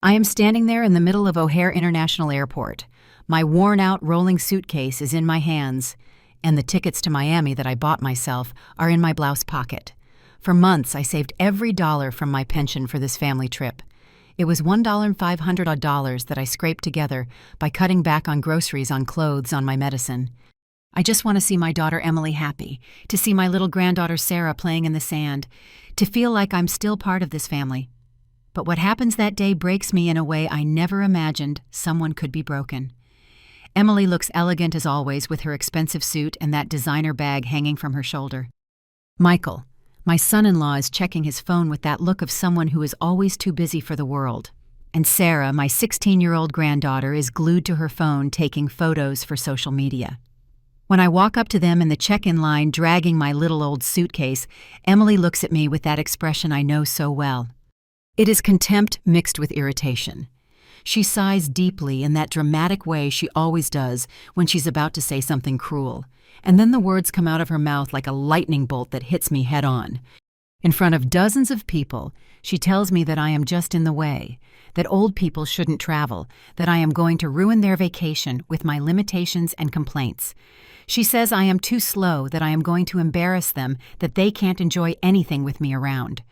I am standing there in the middle of O'Hare International Airport. My worn-out rolling suitcase is in my hands, and the tickets to Miami that I bought myself are in my blouse pocket. For months, I saved every dollar from my pension for this family trip. It was $1,500 that I scraped together by cutting back on groceries, on clothes, on my medicine. I just want to see my daughter Emily happy, to see my little granddaughter Sarah playing in the sand, to feel like I'm still part of this family. But what happens that day breaks me in a way I never imagined someone could be broken. Emily looks elegant as always with her expensive suit and that designer bag hanging from her shoulder. Michael, my son-in-law, is checking his phone with that look of someone who is always too busy for the world. And Sarah, my 16-year-old granddaughter, is glued to her phone taking photos for social media. When I walk up to them in the check-in line dragging my little old suitcase, Emily looks at me with that expression I know so well. It is contempt mixed with irritation. She sighs deeply in that dramatic way she always does when she's about to say something cruel, and then the words come out of her mouth like a lightning bolt that hits me head-on. In front of dozens of people, she tells me that I am just in the way, that old people shouldn't travel, that I am going to ruin their vacation with my limitations and complaints. She says I am too slow, that I am going to embarrass them, that they can't enjoy anything with me around.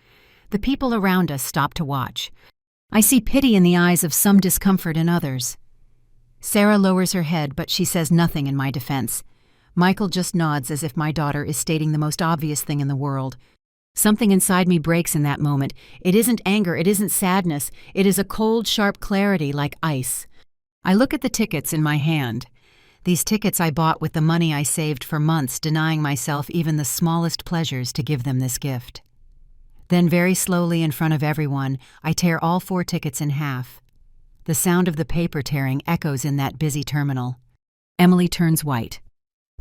The people around us stop to watch. I see pity in the eyes of some, discomfort in others. Sarah lowers her head, but she says nothing in my defense. Michael just nods as if my daughter is stating the most obvious thing in the world. Something inside me breaks in that moment. It isn't anger, it isn't sadness. It is a cold, sharp clarity like ice. I look at the tickets in my hand. These tickets I bought with the money I saved for months, denying myself even the smallest pleasures to give them this gift. Then very slowly in front of everyone, I tear all 4 tickets in half. The sound of the paper tearing echoes in that busy terminal. Emily turns white.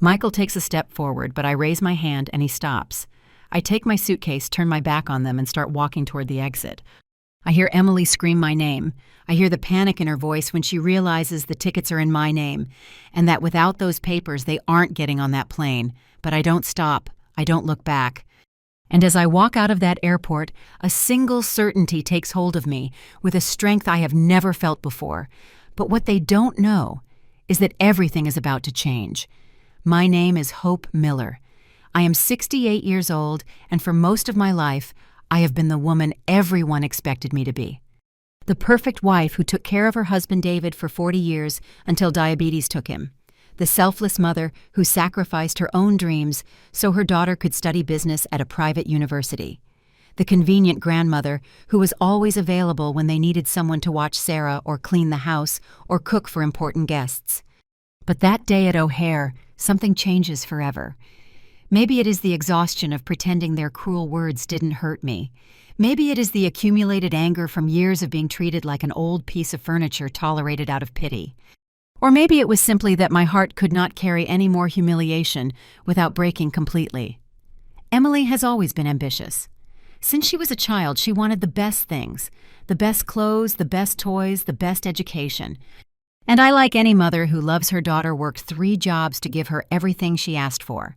Michael takes a step forward, but I raise my hand and he stops. I take my suitcase, turn my back on them, and start walking toward the exit. I hear Emily scream my name. I hear the panic in her voice when she realizes the tickets are in my name, and that without those papers they aren't getting on that plane. But I don't stop. I don't look back. And as I walk out of that airport, a single certainty takes hold of me with a strength I have never felt before. But what they don't know is that everything is about to change. My name is Hope Miller. I am 68 years old, and for most of my life, I have been the woman everyone expected me to be. The perfect wife who took care of her husband David for 40 years until diabetes took him. The selfless mother who sacrificed her own dreams so her daughter could study business at a private university. The convenient grandmother who was always available when they needed someone to watch Sarah or clean the house or cook for important guests. But that day at O'Hare, something changes forever. Maybe it is the exhaustion of pretending their cruel words didn't hurt me. Maybe it is the accumulated anger from years of being treated like an old piece of furniture tolerated out of pity. Or maybe it was simply that my heart could not carry any more humiliation without breaking completely. Emily has always been ambitious. Since she was a child, she wanted the best things, the best clothes, the best toys, the best education. And I, like any mother who loves her daughter, worked 3 jobs to give her everything she asked for.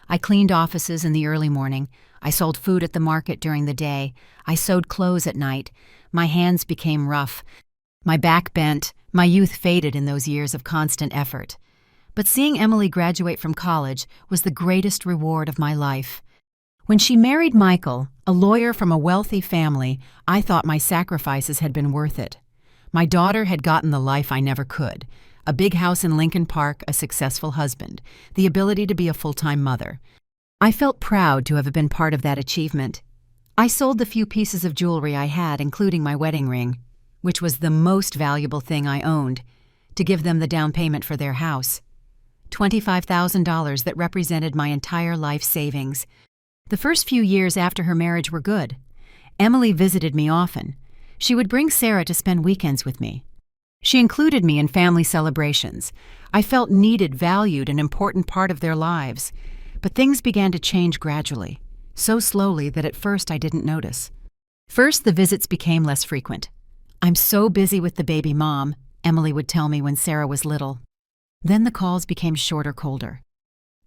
I cleaned offices in the early morning. I sold food at the market during the day. I sewed clothes at night. My hands became rough. My back bent. My youth faded in those years of constant effort. But seeing Emily graduate from college was the greatest reward of my life. When she married Michael, a lawyer from a wealthy family, I thought my sacrifices had been worth it. My daughter had gotten the life I never could. A big house in Lincoln Park, a successful husband, the ability to be a full-time mother. I felt proud to have been part of that achievement. I sold the few pieces of jewelry I had, including my wedding ring, which was the most valuable thing I owned, to give them the down payment for their house. $25,000 that represented my entire life savings. The first few years after her marriage were good. Emily visited me often. She would bring Sarah to spend weekends with me. She included me in family celebrations. I felt needed, valued, an important part of their lives. But things began to change gradually, so slowly that at first I didn't notice. First, the visits became less frequent. "I'm so busy with the baby, Mom," Emily would tell me when Sarah was little. Then the calls became shorter, colder.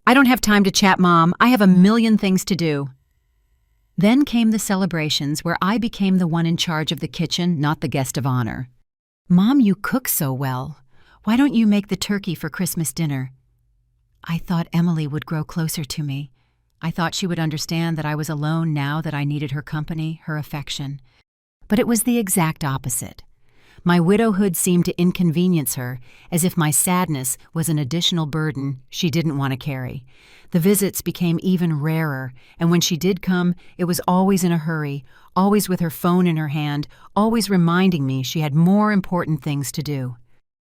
"I don't have time to chat, Mom. I have a million things to do." Then came the celebrations where I became the one in charge of the kitchen, not the guest of honor. "Mom, you cook so well. Why don't you make the turkey for Christmas dinner?" I thought Emily would grow closer to me. I thought she would understand that I was alone now that I needed her company, her affection. But it was the exact opposite. My widowhood seemed to inconvenience her, as if my sadness was an additional burden she didn't want to carry. The visits became even rarer, and when she did come, it was always in a hurry, always with her phone in her hand, always reminding me she had more important things to do.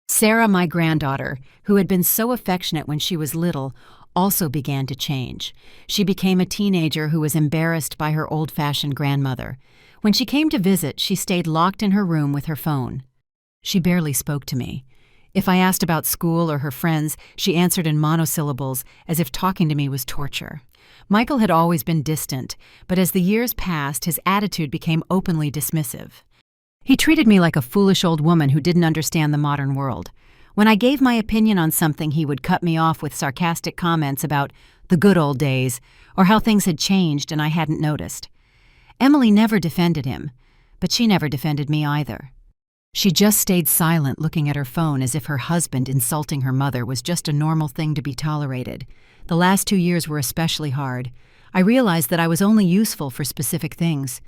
Sarah, my granddaughter, who had been so affectionate when she was little, also began to change. She became a teenager who was embarrassed by her old-fashioned grandmother. When she came to visit, she stayed locked in her room with her phone. She barely spoke to me. If I asked about school or her friends, she answered in monosyllables, as if talking to me was torture. Michael had always been distant, but as the years passed, his attitude became openly dismissive. He treated me like a foolish old woman who didn't understand the modern world. When I gave my opinion on something, he would cut me off with sarcastic comments about the good old days, or how things had changed and I hadn't noticed. Emily never defended him, but she never defended me either. She just stayed silent, looking at her phone as if her husband insulting her mother was just a normal thing to be tolerated. The last 2 years were especially hard. I realized that I was only useful for specific things.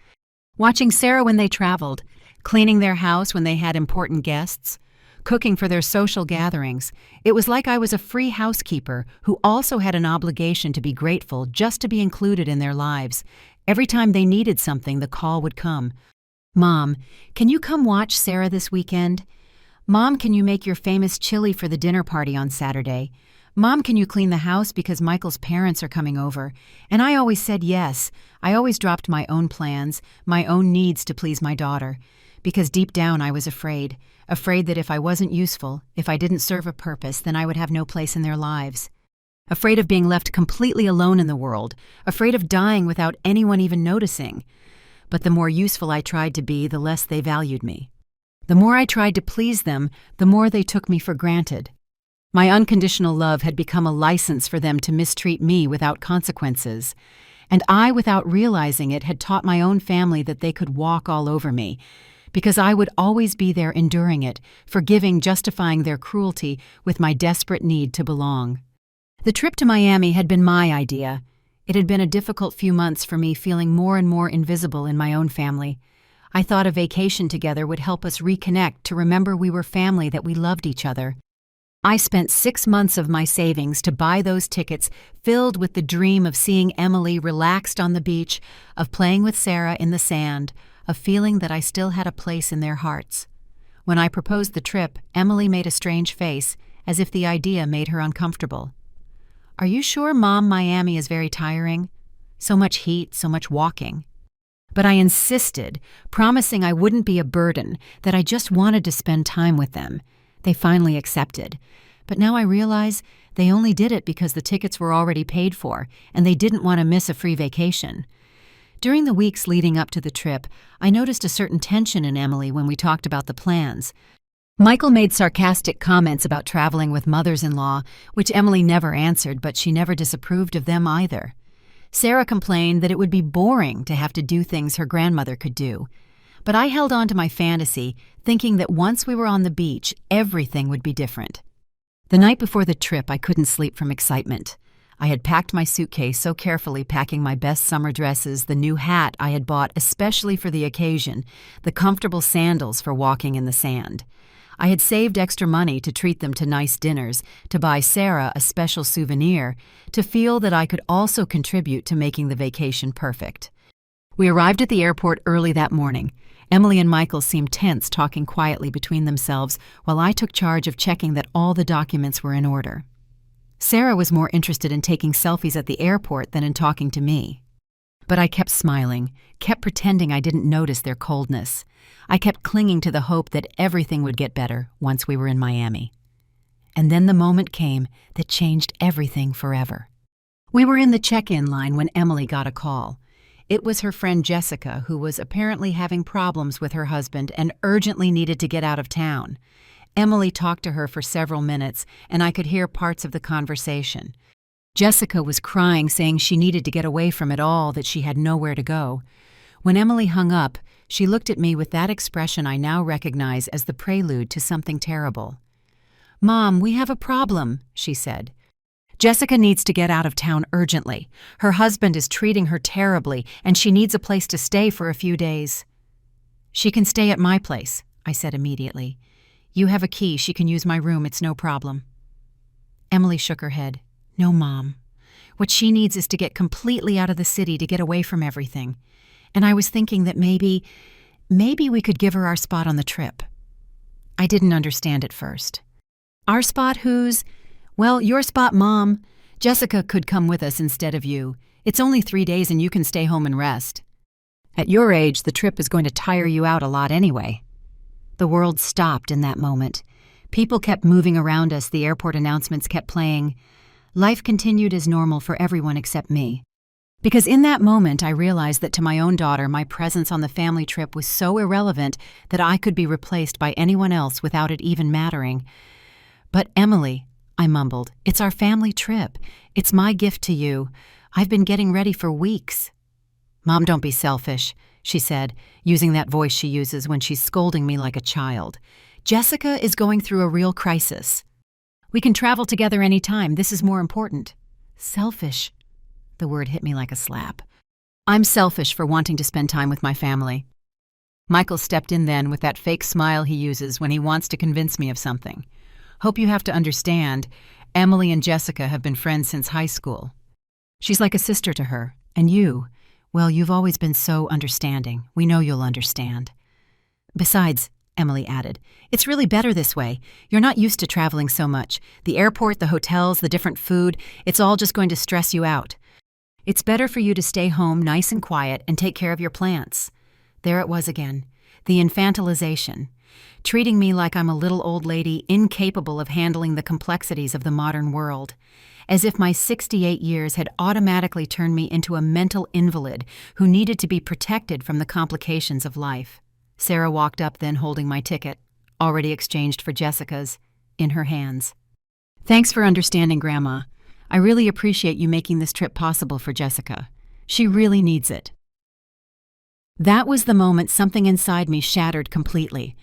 Watching Sarah when they traveled, cleaning their house when they had important guests, cooking for their social gatherings, it was like I was a free housekeeper who also had an obligation to be grateful just to be included in their lives. Every time they needed something, the call would come. "Mom, can you come watch Sarah this weekend? Mom, can you make your famous chili for the dinner party on Saturday? Mom, can you clean the house because Michael's parents are coming over?" And I always said yes. I always dropped my own plans, my own needs to please my daughter, because deep down I was afraid that if I wasn't useful, if I didn't serve a purpose, then I would have no place in their lives. Afraid of being left completely alone in the world, afraid of dying without anyone even noticing. But the more useful I tried to be, the less they valued me. The more I tried to please them, the more they took me for granted. My unconditional love had become a license for them to mistreat me without consequences. And I, without realizing it, had taught my own family that they could walk all over me, because I would always be there enduring it, forgiving, justifying their cruelty with my desperate need to belong. The trip to Miami had been my idea. It had been a difficult few months for me, feeling more and more invisible in my own family. I thought a vacation together would help us reconnect, to remember we were family, that we loved each other. I spent 6 months of my savings to buy those tickets, filled with the dream of seeing Emily relaxed on the beach, of playing with Sarah in the sand, of feeling that I still had a place in their hearts. When I proposed the trip, Emily made a strange face, as if the idea made her uncomfortable. "Are you sure, Mom, Miami is very tiring? So much heat, so much walking." But I insisted, promising I wouldn't be a burden, that I just wanted to spend time with them. They finally accepted. But now I realize they only did it because the tickets were already paid for, and they didn't want to miss a free vacation. During the weeks leading up to the trip, I noticed a certain tension in Emily when we talked about the plans. Michael made sarcastic comments about traveling with mothers-in-law, which Emily never answered, but she never disapproved of them either. Sarah complained that it would be boring to have to do things her grandmother could do. But I held on to my fantasy, thinking that once we were on the beach, everything would be different. The night before the trip, I couldn't sleep from excitement. I had packed my suitcase so carefully, packing my best summer dresses, the new hat I had bought especially for the occasion, the comfortable sandals for walking in the sand. I had saved extra money to treat them to nice dinners, to buy Sarah a special souvenir, to feel that I could also contribute to making the vacation perfect. We arrived at the airport early that morning. Emily and Michael seemed tense, talking quietly between themselves, while I took charge of checking that all the documents were in order. Sarah was more interested in taking selfies at the airport than in talking to me. But I kept smiling, kept pretending I didn't notice their coldness. I kept clinging to the hope that everything would get better once we were in Miami. And then the moment came that changed everything forever. We were in the check-in line when Emily got a call. It was her friend Jessica, who was apparently having problems with her husband and urgently needed to get out of town. Emily talked to her for several minutes, and I could hear parts of the conversation. Jessica was crying, saying she needed to get away from it all, that she had nowhere to go. When Emily hung up, she looked at me with that expression I now recognize as the prelude to something terrible. "Mom, we have a problem," she said. "Jessica needs to get out of town urgently. Her husband is treating her terribly, and she needs a place to stay for a few days." "She can stay at my place," I said immediately. "You have a key. She can use my room. It's no problem." Emily shook her head. "No, Mom. What she needs is to get completely out of the city, to get away from everything. And I was thinking that maybe we could give her our spot on the trip." I didn't understand at first. "Our spot, whose?" "Well, your spot, Mom. Jessica could come with us instead of you. It's only 3 days and you can stay home and rest. At your age, the trip is going to tire you out a lot anyway." The world stopped in that moment. People kept moving around us. The airport announcements kept playing. Life continued as normal for everyone except me. Because in that moment, I realized that to my own daughter, my presence on the family trip was so irrelevant that I could be replaced by anyone else without it even mattering. "But Emily," I mumbled, "it's our family trip. It's my gift to you. I've been getting ready for weeks." "Mom, don't be selfish," she said, using that voice she uses when she's scolding me like a child. "Jessica is going through a real crisis. We can travel together any time. This is more important." "Selfish." The word hit me like a slap. "I'm selfish for wanting to spend time with my family." Michael stepped in then with that fake smile he uses when he wants to convince me of something. "Hope you have to understand, Emily and Jessica have been friends since high school. She's like a sister to her, and you, well, you've always been so understanding. We know you'll understand." "Besides," Emily added, "it's really better this way. You're not used to traveling so much. The airport, the hotels, the different food, it's all just going to stress you out. It's better for you to stay home nice and quiet and take care of your plants." There it was again, the infantilization, treating me like I'm a little old lady incapable of handling the complexities of the modern world, as if my 68 years had automatically turned me into a mental invalid who needed to be protected from the complications of life. Sarah walked up then, holding my ticket, already exchanged for Jessica's, in her hands. "Thanks for understanding, Grandma. I really appreciate you making this trip possible for Jessica. She really needs it." That was the moment something inside me shattered completely.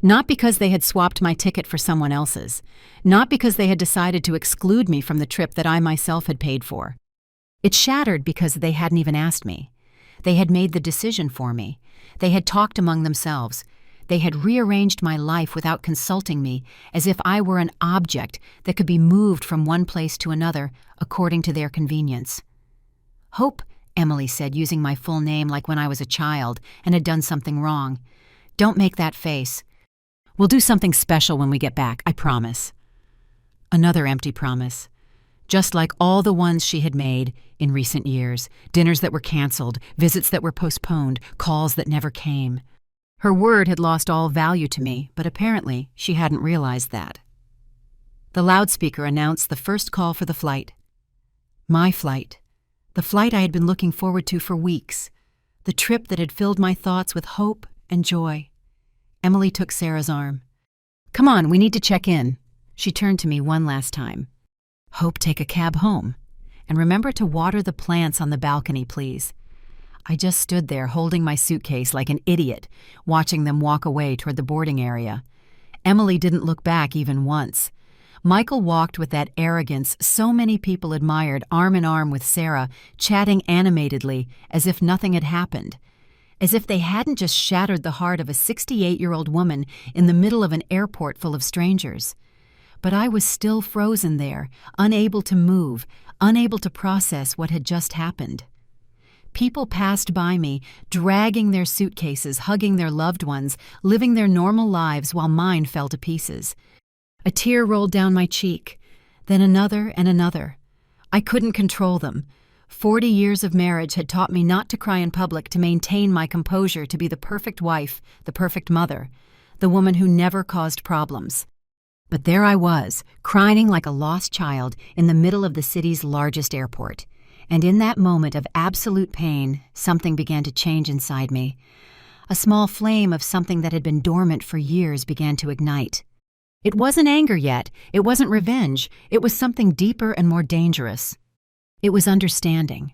Not because they had swapped my ticket for someone else's. Not because they had decided to exclude me from the trip that I myself had paid for. It shattered because they hadn't even asked me. They had made the decision for me. They had talked among themselves. They had rearranged my life without consulting me, as if I were an object that could be moved from one place to another according to their convenience. "Hope," Emily said, using my full name like when I was a child and had done something wrong. "Don't make that face. We'll do something special when we get back, I promise." Another empty promise. Just like all the ones she had made in recent years, dinners that were canceled, visits that were postponed, calls that never came. Her word had lost all value to me, but apparently she hadn't realized that. The loudspeaker announced the first call for the flight. My flight. The flight I had been looking forward to for weeks. The trip that had filled my thoughts with hope and joy. Emily took Sarah's arm. "Come on, we need to check in." She turned to me one last time. "Hope, take a cab home. And remember to water the plants on the balcony, please." I just stood there holding my suitcase like an idiot, watching them walk away toward the boarding area. Emily didn't look back even once. Michael walked with that arrogance so many people admired, arm in arm with Sarah, chatting animatedly as if nothing had happened. As if they hadn't just shattered the heart of a 68-year-old woman in the middle of an airport full of strangers. But I was still frozen there, unable to move, unable to process what had just happened. People passed by me, dragging their suitcases, hugging their loved ones, living their normal lives while mine fell to pieces. A tear rolled down my cheek, then another and another. I couldn't control them. 40 years of marriage had taught me not to cry in public, to maintain my composure, to be the perfect wife, the perfect mother, the woman who never caused problems. But there I was, crying like a lost child in the middle of the city's largest airport. And in that moment of absolute pain, something began to change inside me. A small flame of something that had been dormant for years began to ignite. It wasn't anger yet. It wasn't revenge. It was something deeper and more dangerous. It was understanding.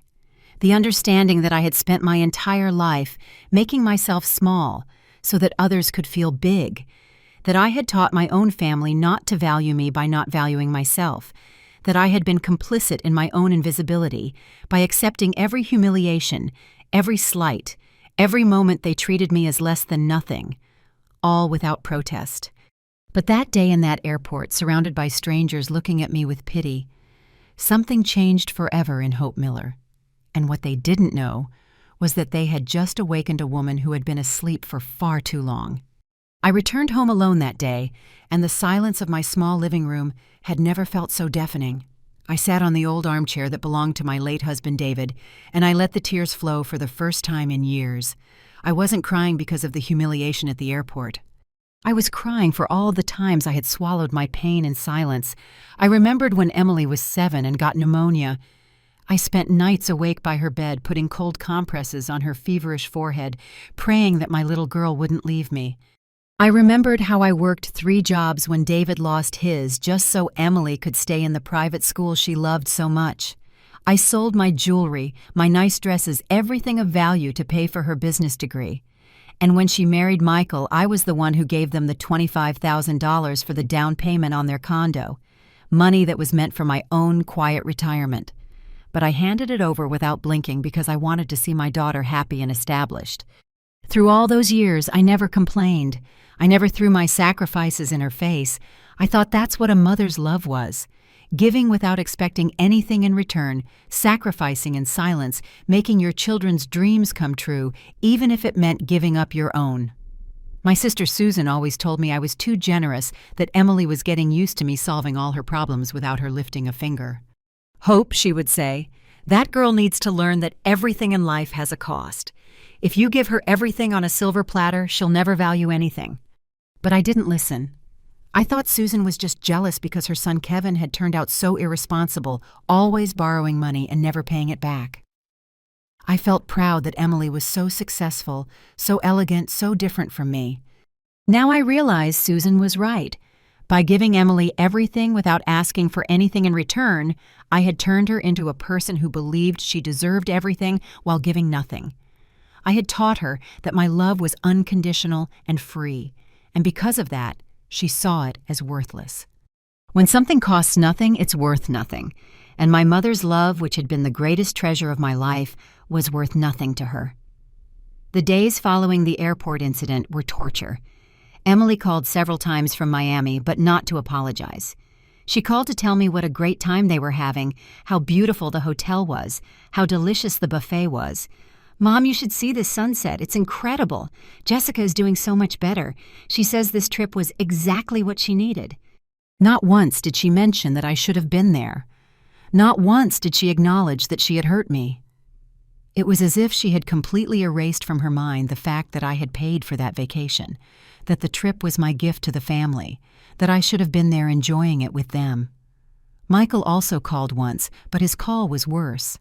The understanding that I had spent my entire life making myself small so that others could feel big, that I had taught my own family not to value me by not valuing myself, that I had been complicit in my own invisibility by accepting every humiliation, every slight, every moment they treated me as less than nothing, all without protest. But that day in that airport, surrounded by strangers looking at me with pity, something changed forever in Hope Miller. And what they didn't know was that they had just awakened a woman who had been asleep for far too long. I returned home alone that day, and the silence of my small living room had never felt so deafening. I sat on the old armchair that belonged to my late husband David, and I let the tears flow for the first time in years. I wasn't crying because of the humiliation at the airport. I was crying for all the times I had swallowed my pain in silence. I remembered when Emily was 7 and got pneumonia. I spent nights awake by her bed, putting cold compresses on her feverish forehead, praying that my little girl wouldn't leave me. I remembered how I worked 3 jobs when David lost his just so Emily could stay in the private school she loved so much. I sold my jewelry, my nice dresses, everything of value to pay for her business degree. And when she married Michael, I was the one who gave them the $25,000 for the down payment on their condo, money that was meant for my own quiet retirement. But I handed it over without blinking because I wanted to see my daughter happy and established. Through all those years, I never complained. I never threw my sacrifices in her face. I thought that's what a mother's love was. Giving without expecting anything in return, sacrificing in silence, making your children's dreams come true, even if it meant giving up your own. My sister Susan always told me I was too generous, that Emily was getting used to me solving all her problems without her lifting a finger. Hope, she would say, that girl needs to learn that everything in life has a cost. If you give her everything on a silver platter, she'll never value anything. But I didn't listen. I thought Susan was just jealous because her son Kevin had turned out so irresponsible, always borrowing money and never paying it back. I felt proud that Emily was so successful, so elegant, so different from me. Now I realize Susan was right. By giving Emily everything without asking for anything in return, I had turned her into a person who believed she deserved everything while giving nothing. I had taught her that my love was unconditional and free, and because of that, she saw it as worthless. When something costs nothing, it's worth nothing, and my mother's love, which had been the greatest treasure of my life, was worth nothing to her. The days following the airport incident were torture. Emily called several times from Miami, but not to apologize. She called to tell me what a great time they were having, how beautiful the hotel was, how delicious the buffet was. "Mom, you should see this sunset. It's incredible. Jessica is doing so much better. She says this trip was exactly what she needed." Not once did she mention that I should have been there. Not once did she acknowledge that she had hurt me. It was as if she had completely erased from her mind the fact that I had paid for that vacation, that the trip was my gift to the family, that I should have been there enjoying it with them. Michael also called once, but his call was worse.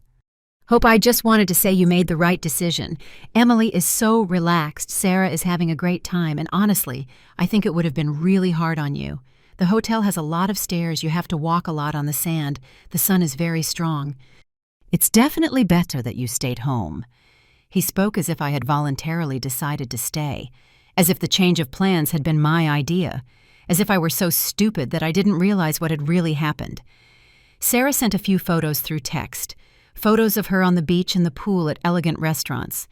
"Hope, I just wanted to say you made the right decision. Emily is so relaxed, Sarah is having a great time, and honestly, I think it would have been really hard on you. The hotel has a lot of stairs, you have to walk a lot on the sand, the sun is very strong. It's definitely better that you stayed home." He spoke as if I had voluntarily decided to stay, as if the change of plans had been my idea, as if I were so stupid that I didn't realize what had really happened. Sarah sent a few photos through text. Photos of her on the beach and the pool at elegant restaurants.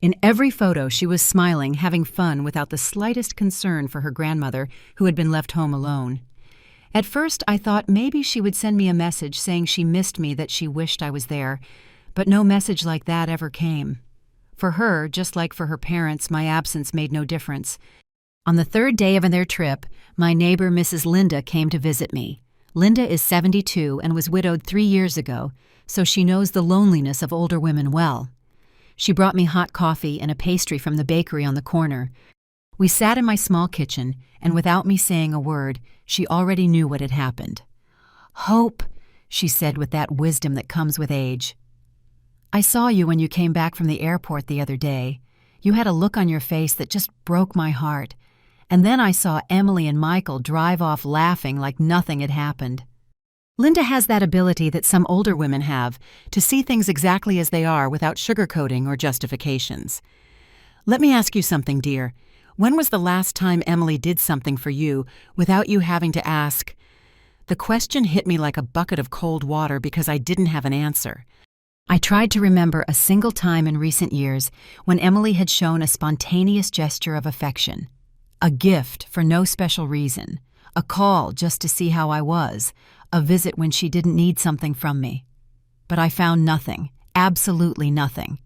In every photo, she was smiling, having fun without the slightest concern for her grandmother, who had been left home alone. At first, I thought maybe she would send me a message saying she missed me, that she wished I was there, but no message like that ever came. For her, just like for her parents, my absence made no difference. On the 3rd day of their trip, my neighbor Mrs. Linda came to visit me. Linda is 72 and was widowed 3 years ago, so she knows the loneliness of older women well. She brought me hot coffee and a pastry from the bakery on the corner. We sat in my small kitchen, and without me saying a word, she already knew what had happened. "Hope," she said with that wisdom that comes with age. "I saw you when you came back from the airport the other day. You had a look on your face that just broke my heart. And then I saw Emily and Michael drive off laughing like nothing had happened." Linda has that ability that some older women have to see things exactly as they are without sugarcoating or justifications. Let me ask you something, dear. When was the last time Emily did something for you without you having to ask? The question hit me like a bucket of cold water because I didn't have an answer. I tried to remember a single time in recent years when Emily had shown a spontaneous gesture of affection. A gift for no special reason. A call just to see how I was. A visit when she didn't need something from me. But I found nothing. Absolutely nothing.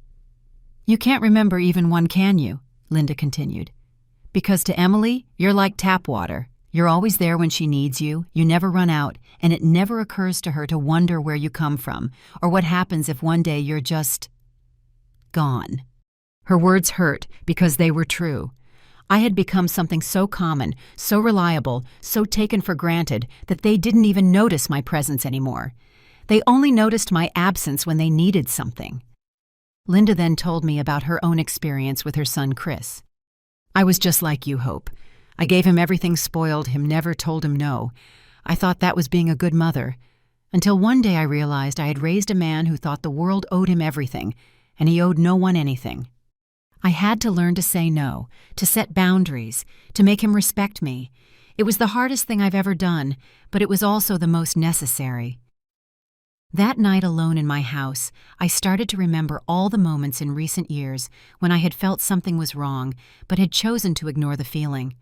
You can't remember even one, can you? Linda continued. Because to Emily, you're like tap water. You're always there when she needs you, you never run out, and it never occurs to her to wonder where you come from, or what happens if one day you're just gone. Her words hurt because they were true. I had become something so common, so reliable, so taken for granted that they didn't even notice my presence anymore. They only noticed my absence when they needed something. Linda then told me about her own experience with her son Chris. I was just like you, Hope. I gave him everything, spoiled him, never told him no. I thought that was being a good mother. Until one day I realized I had raised a man who thought the world owed him everything, and he owed no one anything. I had to learn to say no, to set boundaries, to make him respect me. It was the hardest thing I've ever done, but it was also the most necessary. That night alone in my house, I started to remember all the moments in recent years when I had felt something was wrong, but had chosen to ignore the feeling.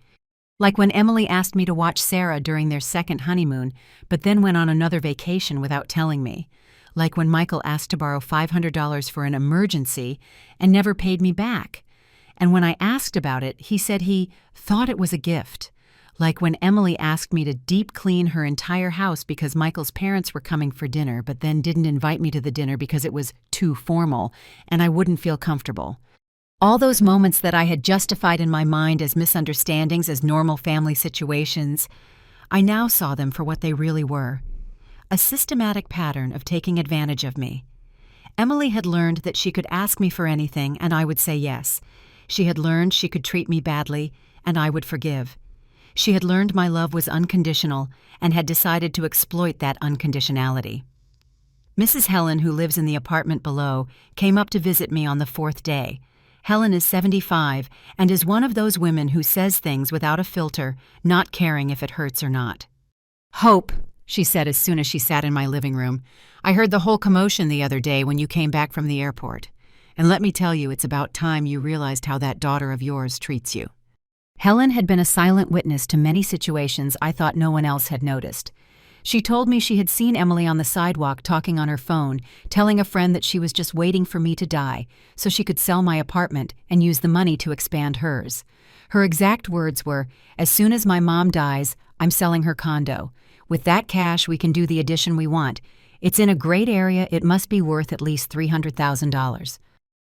Like when Emily asked me to watch Sarah during their second honeymoon, but then went on another vacation without telling me. Like when Michael asked to borrow $500 for an emergency and never paid me back. And when I asked about it, he said he thought it was a gift. Like when Emily asked me to deep clean her entire house because Michael's parents were coming for dinner, but then didn't invite me to the dinner because it was too formal and I wouldn't feel comfortable. All those moments that I had justified in my mind as misunderstandings, as normal family situations, I now saw them for what they really were. A systematic pattern of taking advantage of me. Emily had learned that she could ask me for anything and I would say yes. She had learned she could treat me badly and I would forgive. She had learned my love was unconditional and had decided to exploit that unconditionality. Mrs. Helen, who lives in the apartment below, came up to visit me on the fourth day. Helen is 75 and is one of those women who says things without a filter, not caring if it hurts or not. "Hope," she said as soon as she sat in my living room, "I heard the whole commotion the other day when you came back from the airport. And let me tell you, it's about time you realized how that daughter of yours treats you." Helen had been a silent witness to many situations I thought no one else had noticed. She told me she had seen Emily on the sidewalk talking on her phone, telling a friend that she was just waiting for me to die so she could sell my apartment and use the money to expand hers. Her exact words were, "As soon as my mom dies, I'm selling her condo. With that cash, we can do the addition we want. It's in a great area, it must be worth at least $300,000.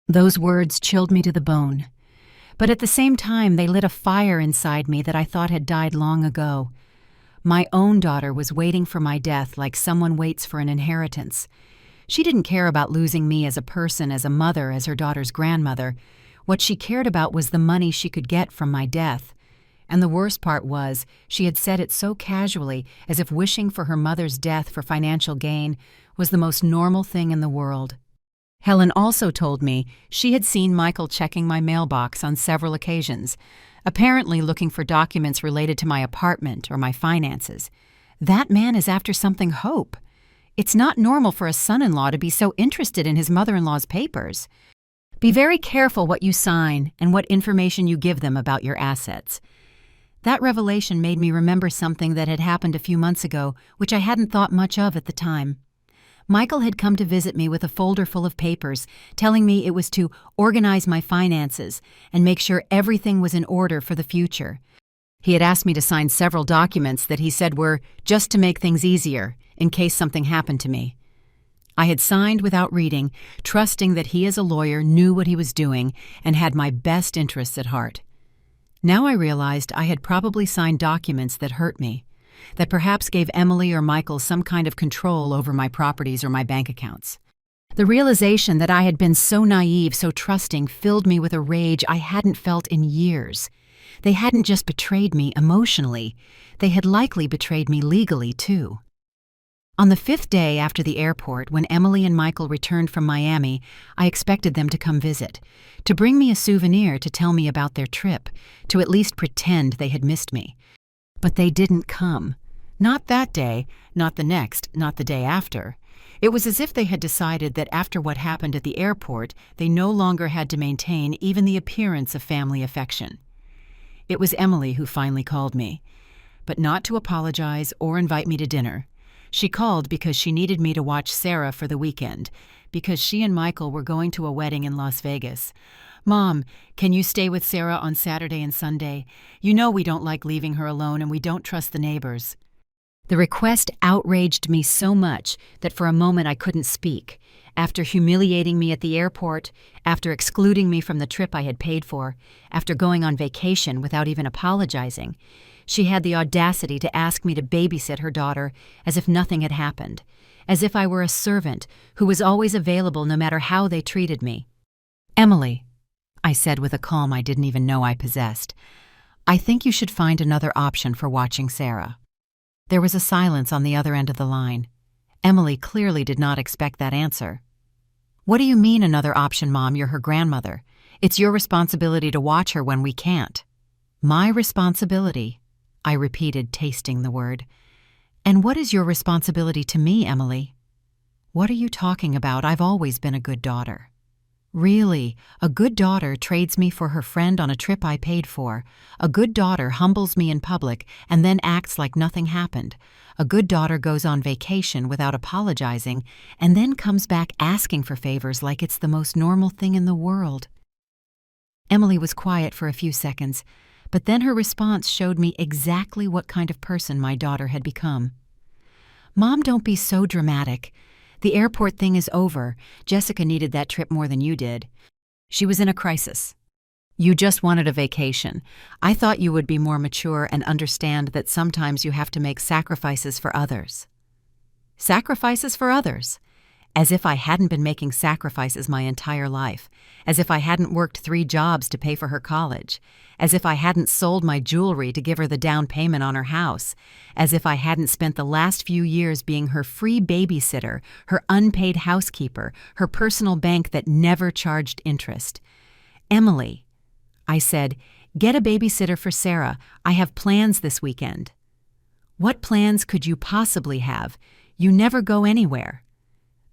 Those words chilled me to the bone. But at the same time, they lit a fire inside me that I thought had died long ago. My own daughter was waiting for my death like someone waits for an inheritance. She didn't care about losing me as a person, as a mother, as her daughter's grandmother. What she cared about was the money she could get from my death. And the worst part was, she had said it so casually, as if wishing for her mother's death for financial gain was the most normal thing in the world. Helen also told me she had seen Michael checking my mailbox on several occasions, apparently looking for documents related to my apartment or my finances. That man is after something, Hope. It's not normal for a son-in-law to be so interested in his mother-in-law's papers. Be very careful what you sign and what information you give them about your assets. That revelation made me remember something that had happened a few months ago, which I hadn't thought much of at the time. Michael had come to visit me with a folder full of papers, telling me it was to organize my finances and make sure everything was in order for the future. He had asked me to sign several documents that he said were just to make things easier, in case something happened to me. I had signed without reading, trusting that he as a lawyer knew what he was doing and had my best interests at heart. Now I realized I had probably signed documents that hurt me, that perhaps gave Emily or Michael some kind of control over my properties or my bank accounts. The realization that I had been so naive, so trusting, filled me with a rage I hadn't felt in years. They hadn't just betrayed me emotionally, they had likely betrayed me legally too. On the 5th day after the airport, when Emily and Michael returned from Miami, I expected them to come visit, to bring me a souvenir to tell me about their trip, to at least pretend they had missed me. But they didn't come. Not that day, not the next, not the day after. It was as if they had decided that after what happened at the airport, they no longer had to maintain even the appearance of family affection. It was Emily who finally called me, but not to apologize or invite me to dinner. She called because she needed me to watch Sarah for the weekend, because she and Michael were going to a wedding in Las Vegas. "Mom, can you stay with Sarah on Saturday and Sunday? You know we don't like leaving her alone and we don't trust the neighbors." The request outraged me so much that for a moment I couldn't speak. After humiliating me at the airport, after excluding me from the trip I had paid for, after going on vacation without even apologizing, she had the audacity to ask me to babysit her daughter as if nothing had happened, as if I were a servant who was always available no matter how they treated me. "Emily," I said with a calm I didn't even know I possessed, "I think you should find another option for watching Sarah." There was a silence on the other end of the line. Emily clearly did not expect that answer. "What do you mean another option, Mom? You're her grandmother. It's your responsibility to watch her when we can't." "My responsibility," I repeated, tasting the word. "And what is your responsibility to me, Emily?" "What are you talking about? I've always been a good daughter." "Really, a good daughter trades me for her friend on a trip I paid for. A good daughter humbles me in public and then acts like nothing happened. A good daughter goes on vacation without apologizing and then comes back asking for favors like it's the most normal thing in the world." Emily was quiet for a few seconds, but then her response showed me exactly what kind of person my daughter had become. "Mom, don't be so dramatic. The airport thing is over. Jessica needed that trip more than you did. She was in a crisis. You just wanted a vacation. I thought you would be more mature and understand that sometimes you have to make sacrifices for others." Sacrifices for others? As if I hadn't been making sacrifices my entire life. As if I hadn't worked 3 jobs to pay for her college. As if I hadn't sold my jewelry to give her the down payment on her house. As if I hadn't spent the last few years being her free babysitter, her unpaid housekeeper, her personal bank that never charged interest. "Emily," I said, "get a babysitter for Sarah. I have plans this weekend." "What plans could you possibly have? You never go anywhere."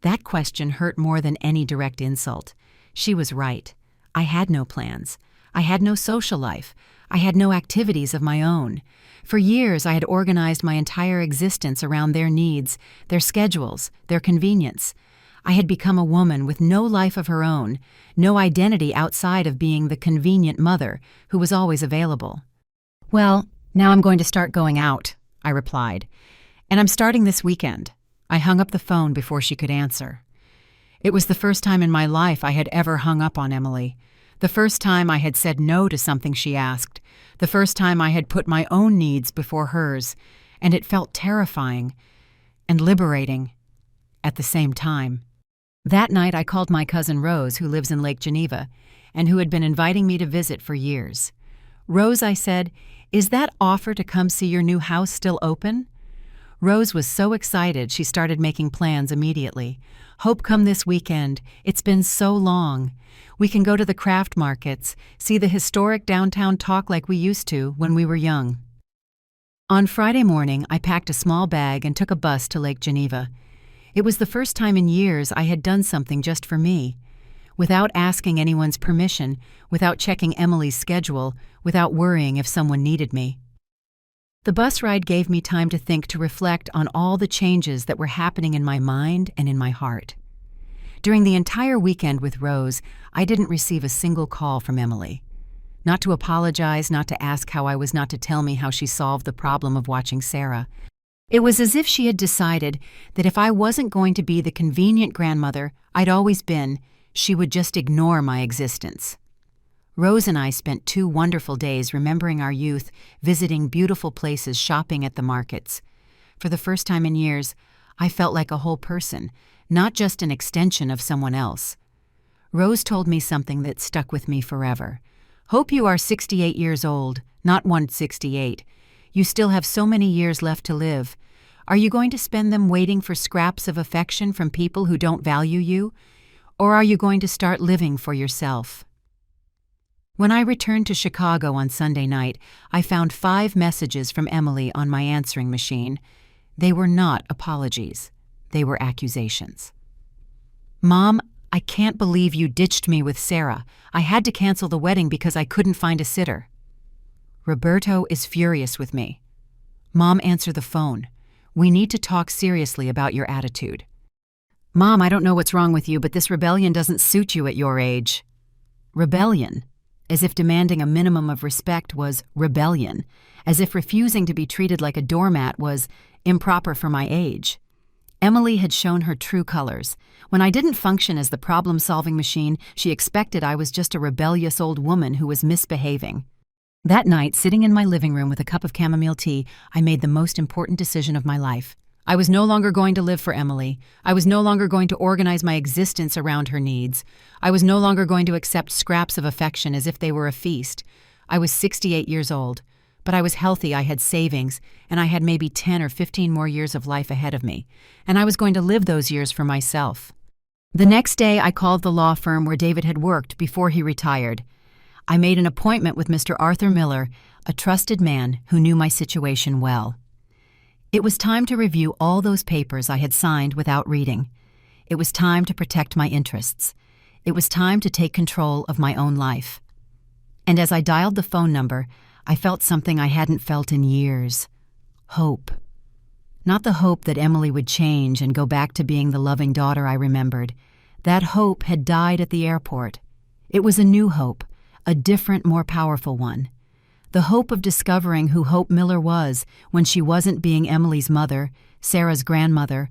That question hurt more than any direct insult. She was right. I had no plans. I had no social life. I had no activities of my own. For years I had organized my entire existence around their needs, their schedules, their convenience. I had become a woman with no life of her own, no identity outside of being the convenient mother who was always available. "Well, now I'm going to start going out," I replied. "And I'm starting this weekend." I hung up the phone before she could answer. It was the first time in my life I had ever hung up on Emily. The first time I had said no to something she asked. The first time I had put my own needs before hers. And it felt terrifying and liberating at the same time. That night I called my cousin Rose, who lives in Lake Geneva, and who had been inviting me to visit for years. "Rose," I said, "is that offer to come see your new house still open?" Rose was so excited she started making plans immediately. "Hope come this weekend. It's been so long. We can go to the craft markets, see the historic downtown talk like we used to when we were young." On Friday morning, I packed a small bag and took a bus to Lake Geneva. It was the first time in years I had done something just for me. Without asking anyone's permission, without checking Emily's schedule, without worrying if someone needed me. The bus ride gave me time to think, to reflect on all the changes that were happening in my mind and in my heart. During the entire weekend with Rose, I didn't receive a single call from Emily. Not to apologize, not to ask how I was, not to tell me how she solved the problem of watching Sarah. It was as if she had decided that if I wasn't going to be the convenient grandmother I'd always been, she would just ignore my existence. Rose and I spent 2 wonderful days remembering our youth, visiting beautiful places, shopping at the markets. For the first time in years, I felt like a whole person, not just an extension of someone else. Rose told me something that stuck with me forever. "Hope you are 68 years old, not 168. You still have so many years left to live. Are you going to spend them waiting for scraps of affection from people who don't value you? Or are you going to start living for yourself? When I returned to Chicago on Sunday night, I found 5 messages from Emily on my answering machine. They were not apologies. They were accusations. Mom, I can't believe you ditched me with Sarah. I had to cancel the wedding because I couldn't find a sitter. Roberto is furious with me. Mom, answer the phone. We need to talk seriously about your attitude. Mom, I don't know what's wrong with you, but this rebellion doesn't suit you at your age. Rebellion. As if demanding a minimum of respect was rebellion. As if refusing to be treated like a doormat was improper for my age. Emily had shown her true colors. When I didn't function as the problem-solving machine, she expected I was just a rebellious old woman who was misbehaving. That night, sitting in my living room with a cup of chamomile tea, I made the most important decision of my life. I was no longer going to live for Emily. I was no longer going to organize my existence around her needs. I was no longer going to accept scraps of affection as if they were a feast. I was 68 years old, but I was healthy, I had savings, and I had maybe 10 or 15 more years of life ahead of me, and I was going to live those years for myself. The next day, I called the law firm where David had worked before he retired. I made an appointment with Mr. Arthur Miller, a trusted man who knew my situation well. It was time to review all those papers I had signed without reading. It was time to protect my interests. It was time to take control of my own life. And as I dialed the phone number, I felt something I hadn't felt in years. Hope. Not the hope that Emily would change and go back to being the loving daughter I remembered. That hope had died at the airport. It was a new hope, a different, more powerful one. The hope of discovering who Hope Miller was when she wasn't being Emily's mother, Sarah's grandmother,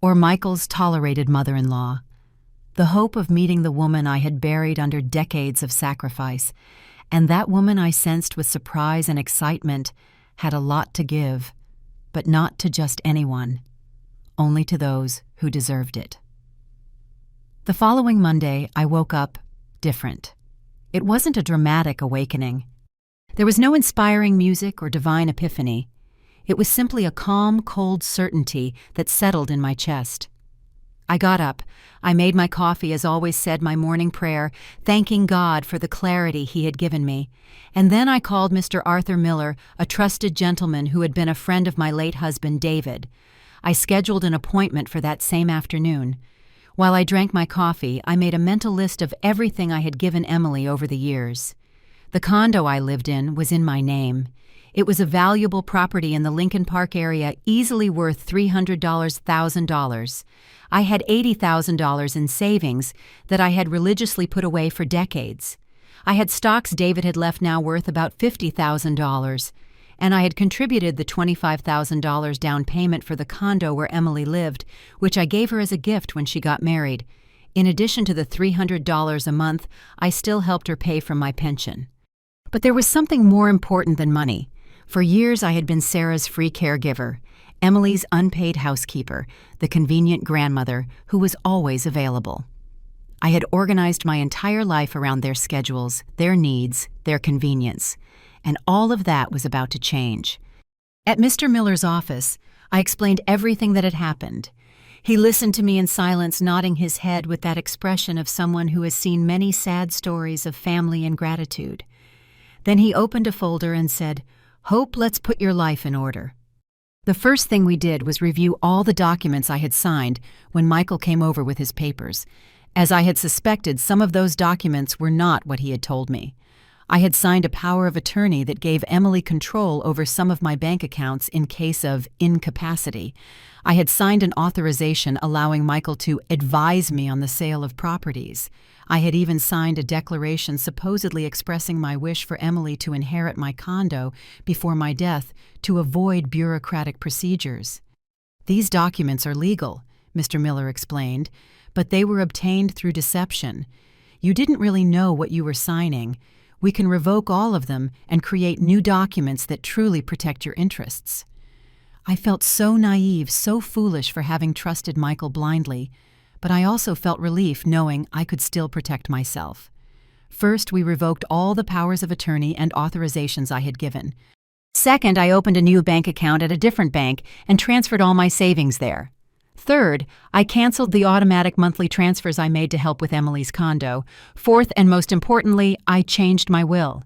or Michael's tolerated mother-in-law. The hope of meeting the woman I had buried under decades of sacrifice, and that woman I sensed with surprise and excitement had a lot to give, but not to just anyone, only to those who deserved it. The following Monday, I woke up different. It wasn't a dramatic awakening. There was no inspiring music or divine epiphany. It was simply a calm, cold certainty that settled in my chest. I got up. I made my coffee, as always said my morning prayer, thanking God for the clarity He had given me. And then I called Mr. Arthur Miller, a trusted gentleman who had been a friend of my late husband, David. I scheduled an appointment for that same afternoon. While I drank my coffee, I made a mental list of everything I had given Emily over the years. The condo I lived in was in my name. It was a valuable property in the Lincoln Park area, easily worth $300,000. I had $80,000 in savings that I had religiously put away for decades. I had stocks David had left now worth about $50,000, and I had contributed the $25,000 down payment for the condo where Emily lived, which I gave her as a gift when she got married. In addition to the $300 a month, I still helped her pay from my pension. But there was something more important than money. For years I had been Sarah's free caregiver, Emily's unpaid housekeeper, the convenient grandmother who was always available. I had organized my entire life around their schedules, their needs, their convenience, and all of that was about to change. At Mr. Miller's office, I explained everything that had happened. He listened to me in silence, nodding his head with that expression of someone who has seen many sad stories of family and gratitude. Then he opened a folder and said, "Hope, let's put your life in order." The first thing we did was review all the documents I had signed when Michael came over with his papers. As I had suspected, some of those documents were not what he had told me. I had signed a power of attorney that gave Emily control over some of my bank accounts in case of incapacity. I had signed an authorization allowing Michael to advise me on the sale of properties. I had even signed a declaration supposedly expressing my wish for Emily to inherit my condo before my death to avoid bureaucratic procedures. "These documents are legal," Mr. Miller explained, "but they were obtained through deception. You didn't really know what you were signing. We can revoke all of them and create new documents that truly protect your interests." I felt so naive, so foolish for having trusted Michael blindly, but I also felt relief knowing I could still protect myself. First, we revoked all the powers of attorney and authorizations I had given. Second, I opened a new bank account at a different bank and transferred all my savings there. Third, I canceled the automatic monthly transfers I made to help with Emily's condo. Fourth, and most importantly, I changed my will.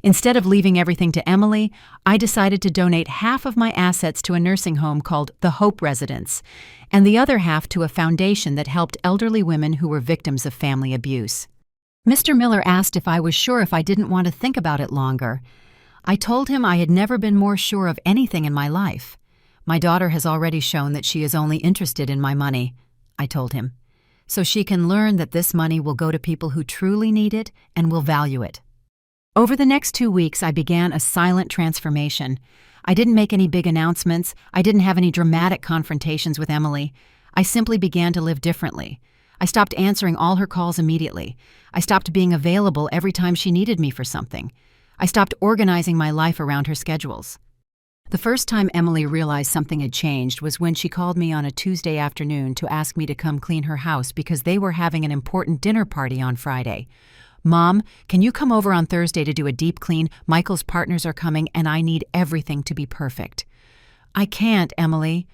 Instead of leaving everything to Emily, I decided to donate half of my assets to a nursing home called the Hope Residence, and the other half to a foundation that helped elderly women who were victims of family abuse. Mr. Miller asked if I was sure if I didn't want to think about it longer. I told him I had never been more sure of anything in my life. My daughter has already shown that she is only interested in my money, I told him, so she can learn that this money will go to people who truly need it and will value it. Over the next 2 weeks, I began a silent transformation. I didn't make any big announcements. I didn't have any dramatic confrontations with Emily. I simply began to live differently. I stopped answering all her calls immediately. I stopped being available every time she needed me for something. I stopped organizing my life around her schedules. The first time Emily realized something had changed was when she called me on a Tuesday afternoon to ask me to come clean her house because they were having an important dinner party on Friday. "Mom, can you come over on Thursday to do a deep clean? Michael's partners are coming and I need everything to be perfect." "I can't, Emily,"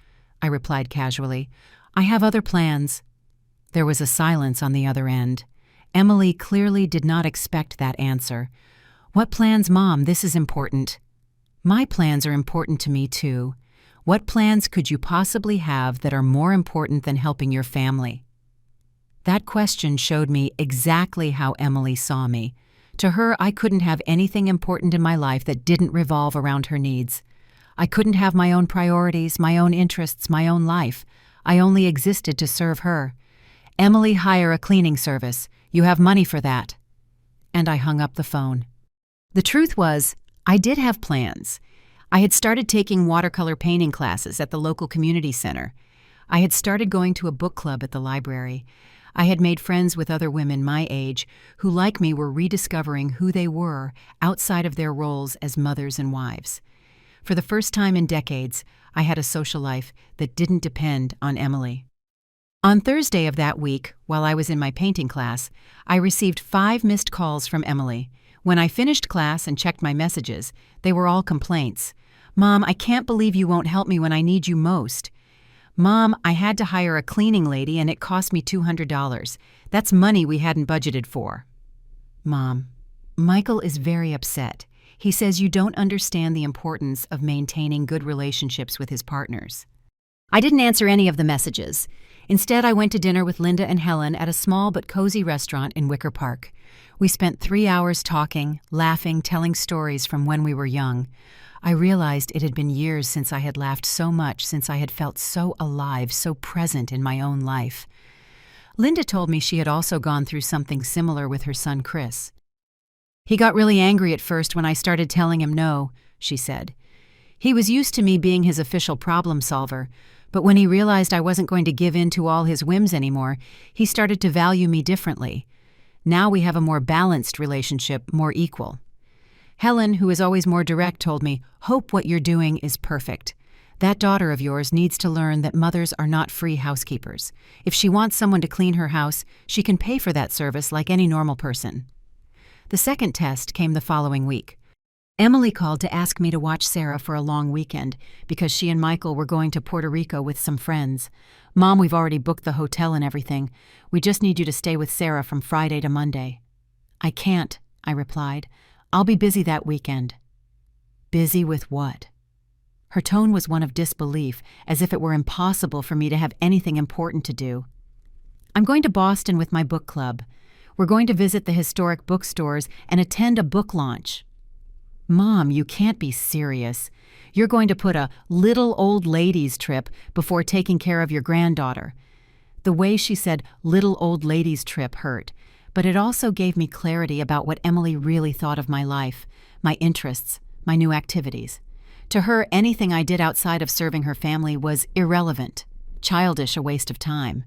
I replied casually. "I have other plans." There was a silence on the other end. Emily clearly did not expect that answer. "What plans, Mom? This is important." "My plans are important to me, too. What plans could you possibly have that are more important than helping your family?" That question showed me exactly how Emily saw me. To her, I couldn't have anything important in my life that didn't revolve around her needs. I couldn't have my own priorities, my own interests, my own life. I only existed to serve her. "Emily, hire a cleaning service. You have money for that." And I hung up the phone. The truth was, I did have plans. I had started taking watercolor painting classes at the local community center. I had started going to a book club at the library. I had made friends with other women my age who, like me, were rediscovering who they were outside of their roles as mothers and wives. For the first time in decades, I had a social life that didn't depend on Emily. On Thursday of that week, while I was in my painting class, I received 5 missed calls from Emily. When I finished class and checked my messages, they were all complaints. "Mom, I can't believe you won't help me when I need you most." "Mom, I had to hire a cleaning lady and it cost me $200. That's money we hadn't budgeted for." "Mom, Michael is very upset. He says you don't understand the importance of maintaining good relationships with his partners." I didn't answer any of the messages. Instead, I went to dinner with Linda and Helen at a small but cozy restaurant in Wicker Park. We spent 3 hours talking, laughing, telling stories from when we were young. I realized it had been years since I had laughed so much, since I had felt so alive, so present in my own life. Linda told me she had also gone through something similar with her son Chris. "He got really angry at first when I started telling him no," she said. "He was used to me being his official problem solver, but when he realized I wasn't going to give in to all his whims anymore, he started to value me differently. Now we have a more balanced relationship, more equal." Helen, who is always more direct, told me, "Hope what you're doing is perfect. That daughter of yours needs to learn that mothers are not free housekeepers. If she wants someone to clean her house, she can pay for that service like any normal person." The second test came the following week. Emily called to ask me to watch Sarah for a long weekend because she and Michael were going to Puerto Rico with some friends. "Mom, we've already booked the hotel and everything. We just need you to stay with Sarah from Friday to Monday." "I can't," I replied. "I'll be busy that weekend." "Busy with what?" Her tone was one of disbelief, as if it were impossible for me to have anything important to do. "I'm going to Boston with my book club. We're going to visit the historic bookstores and attend a book launch." "Mom, you can't be serious. You're going to put a little old ladies trip before taking care of your granddaughter." The way she said little old ladies trip hurt, but it also gave me clarity about what Emily really thought of my life, my interests, my new activities. To her, anything I did outside of serving her family was irrelevant, childish, a waste of time.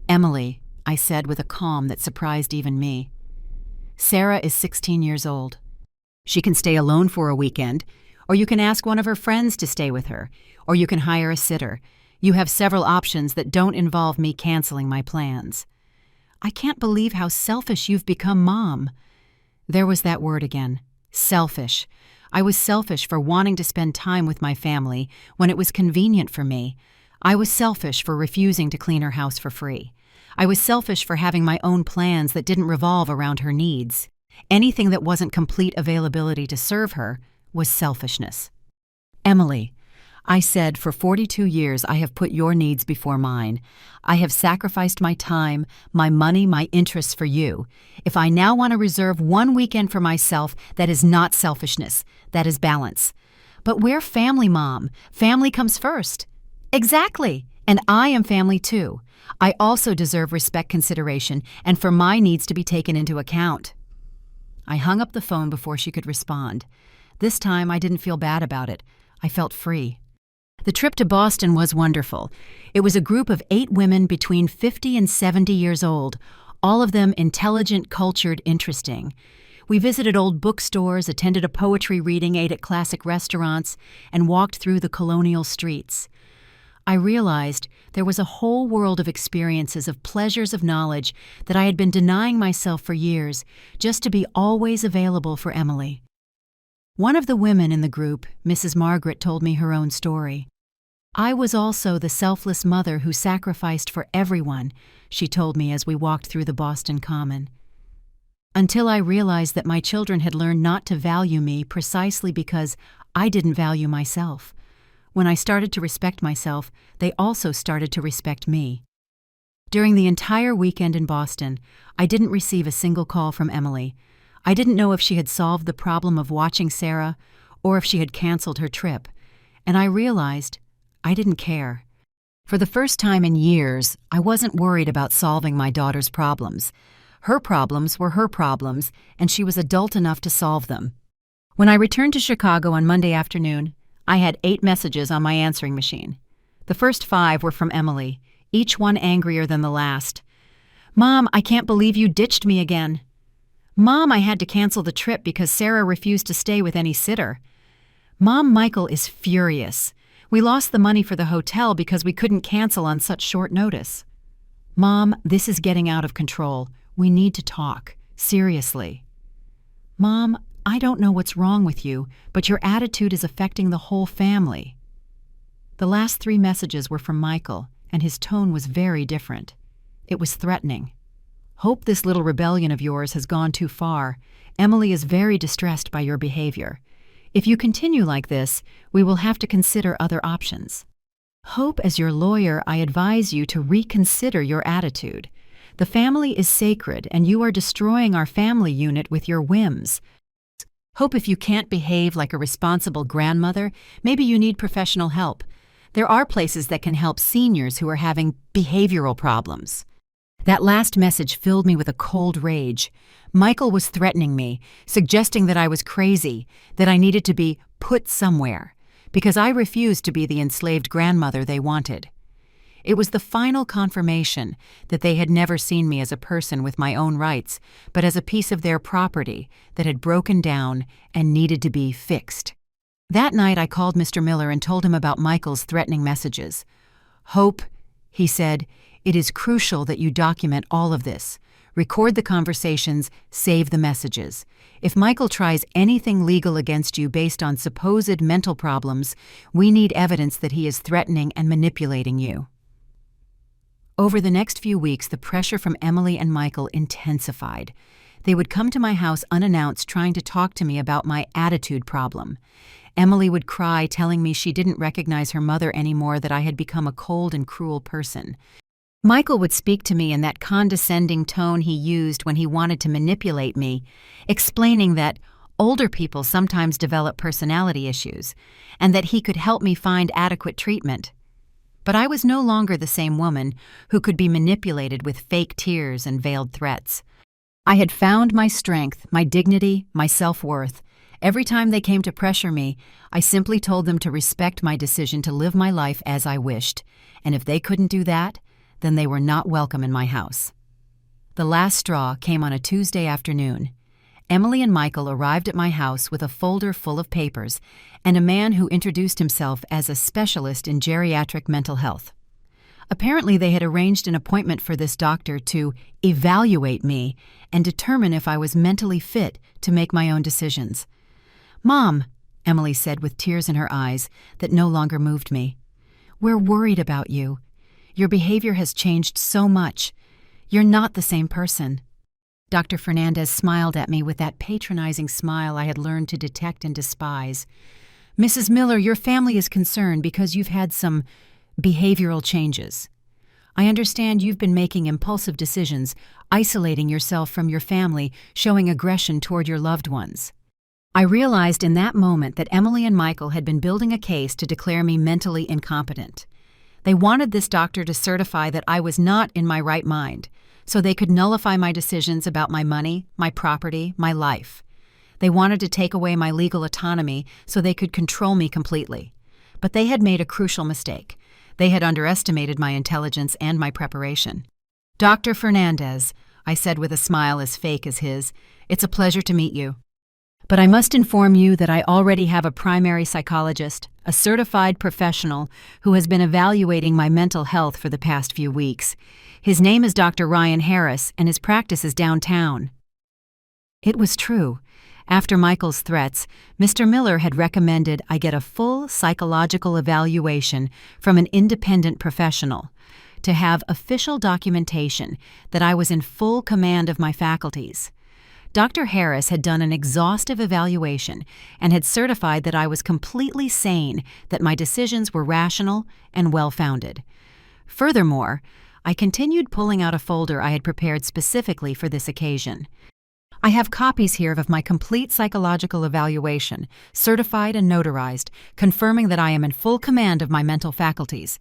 "Emily," I said with a calm that surprised even me, "Sarah is 16 years old. She can stay alone for a weekend, or you can ask one of her friends to stay with her, or you can hire a sitter. You have several options that don't involve me canceling my plans." "I can't believe how selfish you've become, Mom." There was that word again, selfish. I was selfish for wanting to spend time with my family when it was convenient for me. I was selfish for refusing to clean her house for free. I was selfish for having my own plans that didn't revolve around her needs. Anything that wasn't complete availability to serve her was selfishness. Emily, I said, for 42 years I have put your needs before mine. I have sacrificed my time, my money, my interests for you. If I now want to reserve one weekend for myself, that is not selfishness. That is balance. But we're family, Mom. Family comes first. Exactly. And I am family too. I also deserve respect, consideration, and for my needs to be taken into account. I hung up the phone before she could respond. This time I didn't feel bad about it. I felt free. The trip to Boston was wonderful. It was a group of 8 women between 50 and 70 years old, all of them intelligent, cultured, interesting. We visited old bookstores, attended a poetry reading, ate at classic restaurants, and walked through the colonial streets. I realized there was a whole world of experiences, of pleasures of knowledge that I had been denying myself for years, just to be always available for Emily. One of the women in the group, Mrs. Margaret, told me her own story. I was also the selfless mother who sacrificed for everyone, she told me as we walked through the Boston Common. Until I realized that my children had learned not to value me precisely because I didn't value myself. When I started to respect myself, they also started to respect me. During the entire weekend in Boston, I didn't receive a single call from Emily. I didn't know if she had solved the problem of watching Sarah or if she had canceled her trip. And I realized I didn't care. For the first time in years, I wasn't worried about solving my daughter's problems. Her problems were her problems, and she was adult enough to solve them. When I returned to Chicago on Monday afternoon, I had 8 messages on my answering machine. The first 5 were from Emily, each one angrier than the last. Mom, I can't believe you ditched me again. Mom, I had to cancel the trip because Sarah refused to stay with any sitter. Mom, Michael is furious. We lost the money for the hotel because we couldn't cancel on such short notice. Mom, this is getting out of control. We need to talk. Seriously. Mom, I don't know what's wrong with you, but your attitude is affecting the whole family. The last 3 messages were from Michael, and his tone was very different. It was threatening. Hope this little rebellion of yours has gone too far. Emily is very distressed by your behavior. If you continue like this, we will have to consider other options. Hope, as your lawyer, I advise you to reconsider your attitude. The family is sacred, and you are destroying our family unit with your whims. Hope, if you can't behave like a responsible grandmother, maybe you need professional help. There are places that can help seniors who are having behavioral problems. That last message filled me with a cold rage. Michael was threatening me, suggesting that I was crazy, that I needed to be put somewhere, because I refused to be the enslaved grandmother they wanted. It was the final confirmation that they had never seen me as a person with my own rights, but as a piece of their property that had broken down and needed to be fixed. That night I called Mr. Miller and told him about Michael's threatening messages. Hope, he said, it is crucial that you document all of this. Record the conversations, save the messages. If Michael tries anything legal against you based on supposed mental problems, we need evidence that he is threatening and manipulating you. Over the next few weeks, the pressure from Emily and Michael intensified. They would come to my house unannounced, trying to talk to me about my attitude problem. Emily would cry, telling me she didn't recognize her mother anymore, that I had become a cold and cruel person. Michael would speak to me in that condescending tone he used when he wanted to manipulate me, explaining that older people sometimes develop personality issues, and that he could help me find adequate treatment. But I was no longer the same woman who could be manipulated with fake tears and veiled threats. I had found my strength, my dignity, my self-worth. Every time they came to pressure me, I simply told them to respect my decision to live my life as I wished, and if they couldn't do that, then they were not welcome in my house. The last straw came on a Tuesday afternoon. Emily and Michael arrived at my house with a folder full of papers and a man who introduced himself as a specialist in geriatric mental health. Apparently, they had arranged an appointment for this doctor to evaluate me and determine if I was mentally fit to make my own decisions. Mom, Emily said with tears in her eyes that no longer moved me. "We're worried about you. Your behavior has changed so much. You're not the same person." Dr. Fernandez smiled at me with that patronizing smile I had learned to detect and despise. "Mrs. Miller, your family is concerned because you've had some behavioral changes. I understand you've been making impulsive decisions, isolating yourself from your family, showing aggression toward your loved ones." I realized in that moment that Emily and Michael had been building a case to declare me mentally incompetent. They wanted this doctor to certify that I was not in my right mind, so they could nullify my decisions about my money, my property, my life. They wanted to take away my legal autonomy so they could control me completely. But they had made a crucial mistake. They had underestimated my intelligence and my preparation. "Dr. Fernandez," I said with a smile as fake as his, "it's a pleasure to meet you. But I must inform you that I already have a primary psychologist, a certified professional who has been evaluating my mental health for the past few weeks. His name is Dr. Ryan Harris, and his practice is downtown." It was true. After Michael's threats, Mr. Miller had recommended I get a full psychological evaluation from an independent professional to have official documentation that I was in full command of my faculties. Dr. Harris had done an exhaustive evaluation and had certified that I was completely sane, that my decisions were rational and well-founded. Furthermore, I continued pulling out a folder I had prepared specifically for this occasion. "I have copies here of my complete psychological evaluation, certified and notarized, confirming that I am in full command of my mental faculties.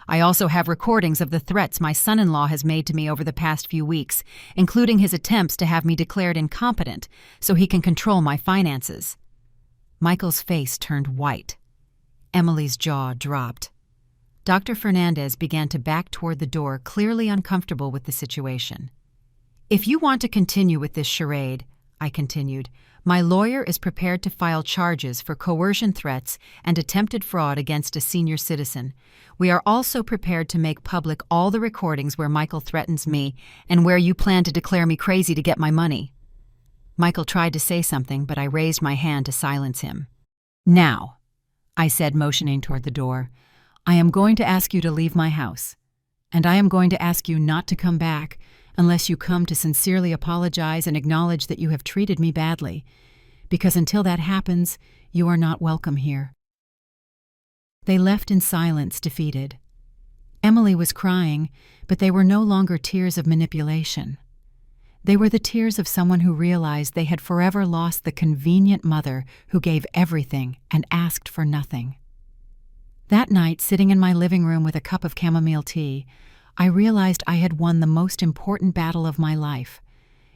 I also have recordings of the threats my son-in-law has made to me over the past few weeks, including his attempts to have me declared incompetent so he can control my finances." Michael's face turned white. Emily's jaw dropped. Dr. Fernandez began to back toward the door, clearly uncomfortable with the situation. "If you want to continue with this charade," I continued, "my lawyer is prepared to file charges for coercion threats and attempted fraud against a senior citizen. We are also prepared to make public all the recordings where Michael threatens me and where you plan to declare me crazy to get my money." Michael tried to say something, but I raised my hand to silence him. "Now," I said, motioning toward the door, "I am going to ask you to leave my house, and I am going to ask you not to come back unless you come to sincerely apologize and acknowledge that you have treated me badly, because until that happens, you are not welcome here." They left in silence, defeated. Emily was crying, but they were no longer tears of manipulation. They were the tears of someone who realized they had forever lost the convenient mother who gave everything and asked for nothing. That night, sitting in my living room with a cup of chamomile tea, I realized I had won the most important battle of my life.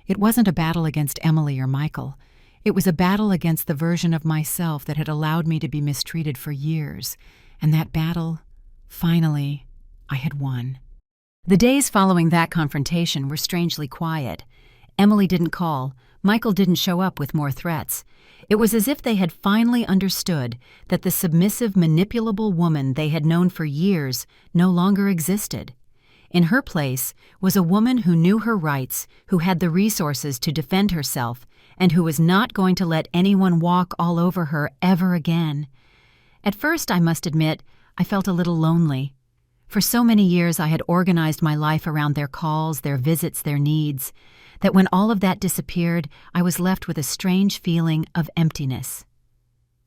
It wasn't a battle against Emily or Michael. It was a battle against the version of myself that had allowed me to be mistreated for years. And that battle, finally, I had won. The days following that confrontation were strangely quiet. Emily didn't call. Michael didn't show up with more threats. It was as if they had finally understood that the submissive, manipulable woman they had known for years no longer existed. In her place was a woman who knew her rights, who had the resources to defend herself, and who was not going to let anyone walk all over her ever again. At first, I must admit, I felt a little lonely. For so many years I had organized my life around their calls, their visits, their needs, that when all of that disappeared, I was left with a strange feeling of emptiness.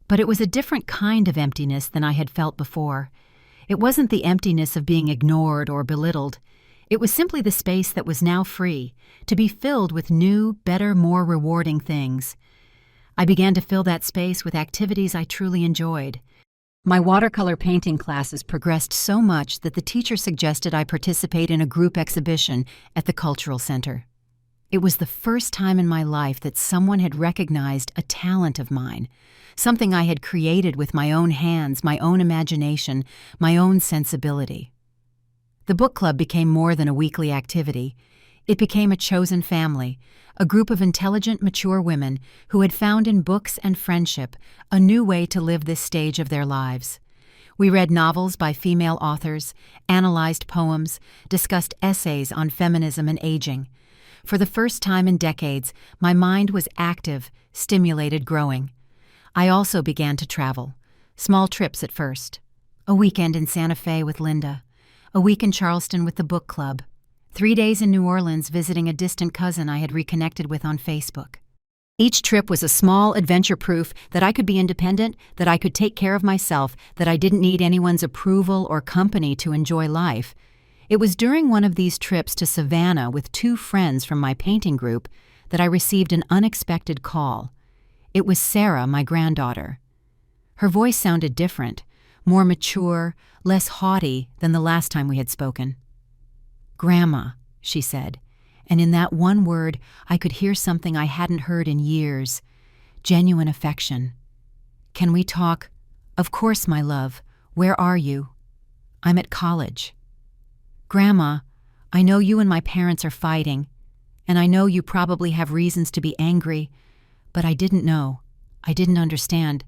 But it was a different kind of emptiness than I had felt before. It wasn't the emptiness of being ignored or belittled. It was simply the space that was now free, to be filled with new, better, more rewarding things. I began to fill that space with activities I truly enjoyed. My watercolor painting classes progressed so much that the teacher suggested I participate in a group exhibition at the Cultural Center. It was the first time in my life that someone had recognized a talent of mine, something I had created with my own hands, my own imagination, my own sensibility. The book club became more than a weekly activity. It became a chosen family, a group of intelligent, mature women who had found in books and friendship a new way to live this stage of their lives. We read novels by female authors, analyzed poems, discussed essays on feminism and aging. For the first time in decades, my mind was active, stimulated, growing. I also began to travel. Small trips at first. A weekend in Santa Fe with Linda. A week in Charleston with the book club. 3 days in New Orleans visiting a distant cousin I had reconnected with on Facebook. Each trip was a small adventure proof that I could be independent, that I could take care of myself, that I didn't need anyone's approval or company to enjoy life. It was during one of these trips to Savannah with 2 friends from my painting group that I received an unexpected call. It was Sarah, my granddaughter. Her voice sounded different, more mature, less haughty than the last time we had spoken. "Grandma," she said, and in that one word I could hear something I hadn't heard in years. Genuine affection. "Can we talk?" "Of course, my love. Where are you?" "I'm at college." "Grandma, I know you and my parents are fighting, and I know you probably have reasons to be angry, but I didn't know. I didn't understand."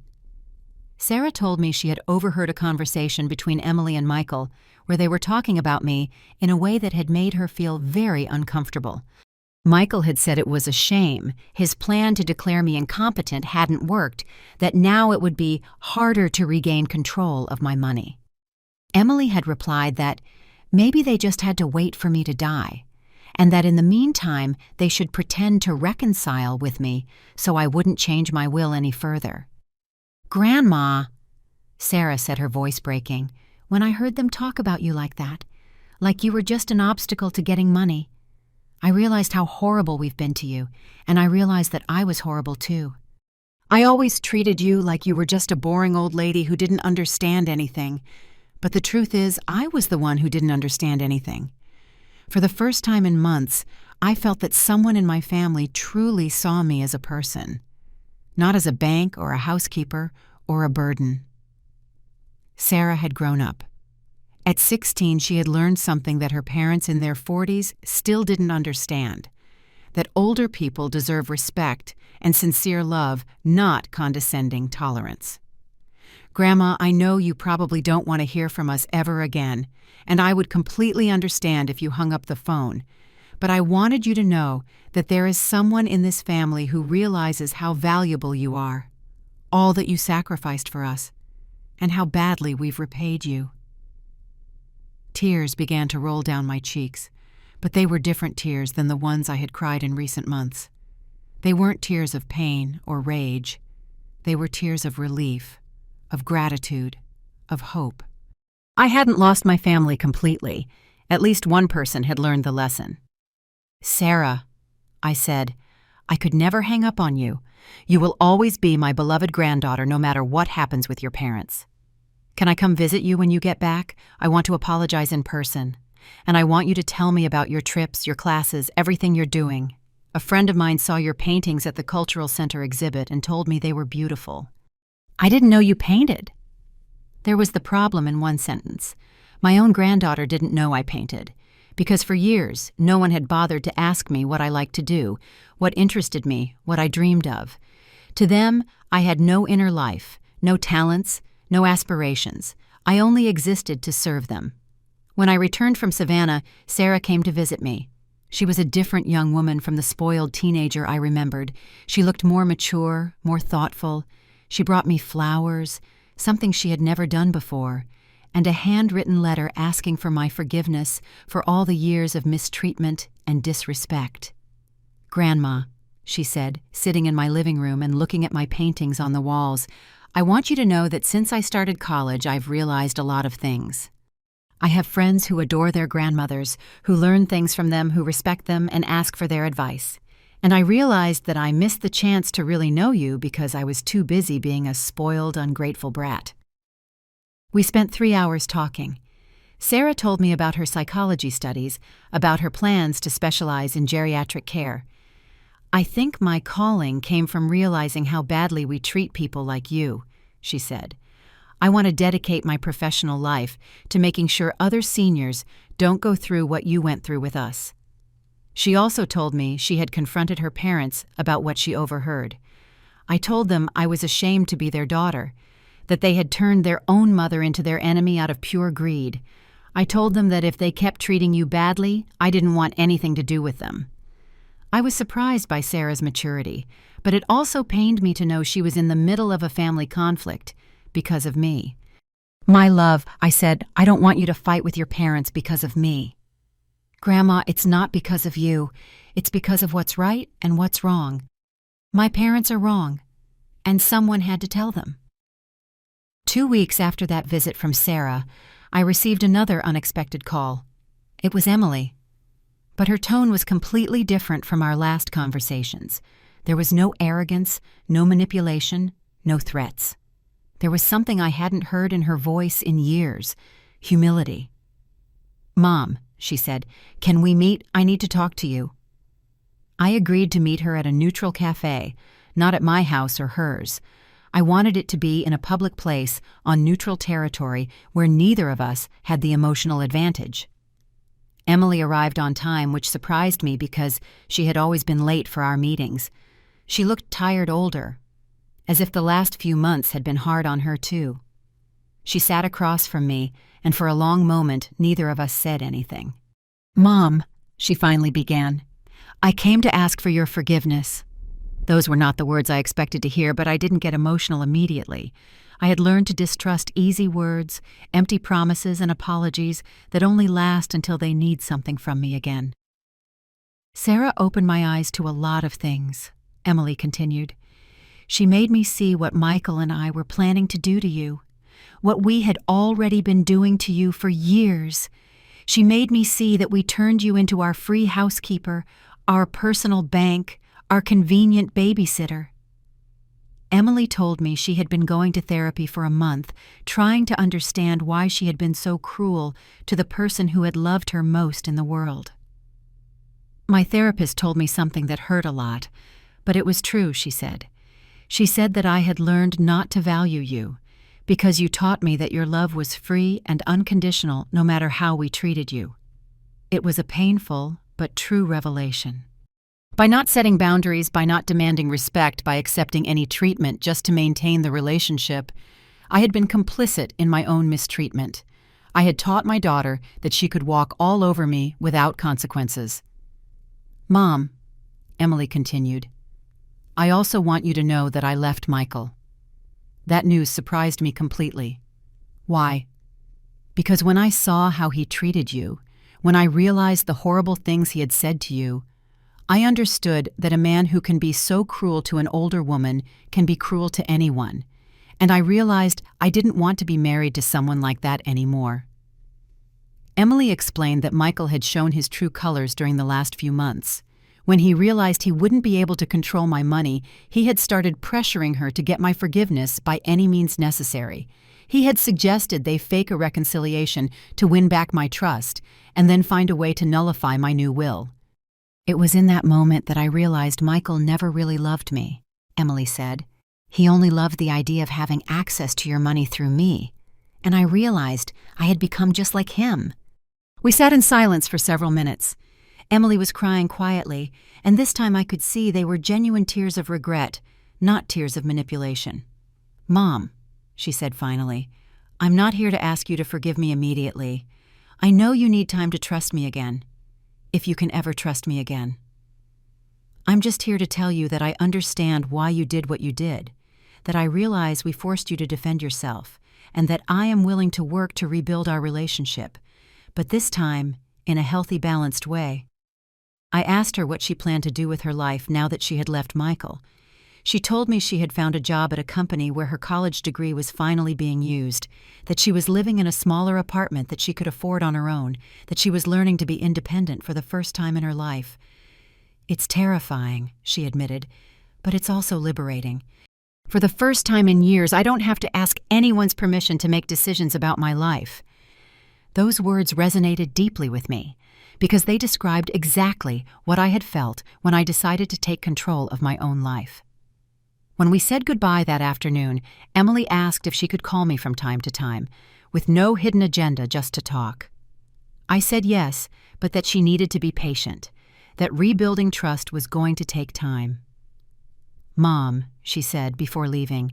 Sarah told me she had overheard a conversation between Emily and Michael where they were talking about me in a way that had made her feel very uncomfortable. Michael had said it was a shame his plan to declare me incompetent hadn't worked, that now it would be harder to regain control of my money. Emily had replied that maybe they just had to wait for me to die, and that in the meantime they should pretend to reconcile with me so I wouldn't change my will any further. "Grandma," Sarah said, her voice breaking, "when I heard them talk about you like that, like you were just an obstacle to getting money, I realized how horrible we've been to you, and I realized that I was horrible too. I always treated you like you were just a boring old lady who didn't understand anything, but the truth is I was the one who didn't understand anything. For the first time in months, I felt that someone in my family truly saw me as a person, not as a bank or a housekeeper or a burden." Sarah had grown up. At 16, she had learned something that her parents in their 40s still didn't understand, that older people deserve respect and sincere love, not condescending tolerance. "Grandma, I know you probably don't want to hear from us ever again, and I would completely understand if you hung up the phone, but I wanted you to know that there is someone in this family who realizes how valuable you are, all that you sacrificed for us, and how badly we've repaid you." Tears began to roll down my cheeks, but they were different tears than the ones I had cried in recent months. They weren't tears of pain or rage. They were tears of relief, of gratitude, of hope. I hadn't lost my family completely. At least one person had learned the lesson. "Sarah," I said, "I could never hang up on you. You will always be my beloved granddaughter no matter what happens with your parents. Can I come visit you when you get back? I want to apologize in person. And I want you to tell me about your trips, your classes, everything you're doing. A friend of mine saw your paintings at the Cultural Center exhibit and told me they were beautiful." "I didn't know you painted." There was the problem in one sentence. My own granddaughter didn't know I painted, because for years no one had bothered to ask me what I liked to do, what interested me, what I dreamed of. To them, I had no inner life, no talents, no aspirations. I only existed to serve them. When I returned from Savannah, Sarah came to visit me. She was a different young woman from the spoiled teenager I remembered. She looked more mature, more thoughtful. She brought me flowers, something she had never done before, and a handwritten letter asking for my forgiveness for all the years of mistreatment and disrespect. "Grandma," she said, sitting in my living room and looking at my paintings on the walls, "I want you to know that since I started college, I've realized a lot of things. I have friends who adore their grandmothers, who learn things from them, who respect them and ask for their advice. And I realized that I missed the chance to really know you because I was too busy being a spoiled, ungrateful brat." We spent 3 hours talking. Sarah told me about her psychology studies, about her plans to specialize in geriatric care. "I think my calling came from realizing how badly we treat people like you," she said. "I want to dedicate my professional life to making sure other seniors don't go through what you went through with us." She also told me she had confronted her parents about what she overheard. I told them I was ashamed to be their daughter, that they had turned their own mother into their enemy out of pure greed. I told them that if they kept treating you badly, I didn't want anything to do with them. I was surprised by Sarah's maturity, but it also pained me to know she was in the middle of a family conflict because of me. "My love," I said, "I don't want you to fight with your parents because of me." "Grandma, it's not because of you. It's because of what's right and what's wrong. My parents are wrong, and someone had to tell them." 2 weeks after that visit from Sarah, I received another unexpected call. It was Emily. But her tone was completely different from our last conversations. There was no arrogance, no manipulation, no threats. There was something I hadn't heard in her voice in years: humility. "Mom," she said, "can we meet? I need to talk to you." I agreed to meet her at a neutral cafe, not at my house or hers. I wanted it to be in a public place on neutral territory where neither of us had the emotional advantage. Emily arrived on time, which surprised me because she had always been late for our meetings. She looked tired older, as if the last few months had been hard on her too. She sat across from me, and for a long moment neither of us said anything. "Mom," she finally began, "I came to ask for your forgiveness." Those were not the words I expected to hear, but I didn't get emotional immediately. I had learned to distrust easy words, empty promises, and apologies that only last until they need something from me again. "Sarah opened my eyes to a lot of things," Emily continued. "She made me see what Michael and I were planning to do to you, what we had already been doing to you for years. She made me see that we turned you into our free housekeeper, our personal bank, our convenient babysitter." Emily told me she had been going to therapy for a month, trying to understand why she had been so cruel to the person who had loved her most in the world. "My therapist told me something that hurt a lot, but it was true," she said. "She said that I had learned not to value you, because you taught me that your love was free and unconditional no matter how we treated you. It was a painful but true revelation." By not setting boundaries, by not demanding respect, by accepting any treatment just to maintain the relationship, I had been complicit in my own mistreatment. I had taught my daughter that she could walk all over me without consequences. "Mom," Emily continued, "I also want you to know that I left Michael." That news surprised me completely. "Why?" "Because when I saw how he treated you, when I realized the horrible things he had said to you, I understood that a man who can be so cruel to an older woman can be cruel to anyone, and I realized I didn't want to be married to someone like that anymore." Emily explained that Michael had shown his true colors during the last few months. When he realized he wouldn't be able to control my money, he had started pressuring her to get my forgiveness by any means necessary. He had suggested they fake a reconciliation to win back my trust, and then find a way to nullify my new will. "It was in that moment that I realized Michael never really loved me," Emily said. "He only loved the idea of having access to your money through me, and I realized I had become just like him." We sat in silence for several minutes. Emily was crying quietly, and this time I could see they were genuine tears of regret, not tears of manipulation. "Mom," she said finally, "I'm not here to ask you to forgive me immediately. I know you need time to trust me again, if you can ever trust me again. I'm just here to tell you that I understand why you did what you did, that I realize we forced you to defend yourself, and that I am willing to work to rebuild our relationship, but this time in a healthy, balanced way." I asked her what she planned to do with her life now that she had left Michael. She told me she had found a job at a company where her college degree was finally being used, that she was living in a smaller apartment that she could afford on her own, that she was learning to be independent for the first time in her life. "It's terrifying," she admitted, "but it's also liberating. For the first time in years, I don't have to ask anyone's permission to make decisions about my life." Those words resonated deeply with me, because they described exactly what I had felt when I decided to take control of my own life. When we said goodbye that afternoon, Emily asked if she could call me from time to time, with no hidden agenda, just to talk. I said yes, but that she needed to be patient, that rebuilding trust was going to take time. "Mom," she said before leaving,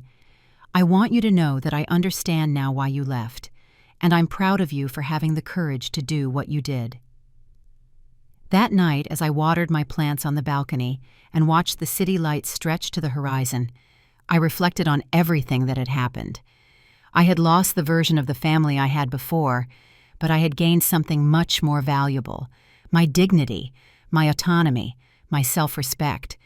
"I want you to know that I understand now why you left, and I'm proud of you for having the courage to do what you did." That night, as I watered my plants on the balcony and watched the city lights stretch to the horizon, I reflected on everything that had happened. I had lost the version of the family I had before, but I had gained something much more valuable: my dignity, my autonomy, my self-respect.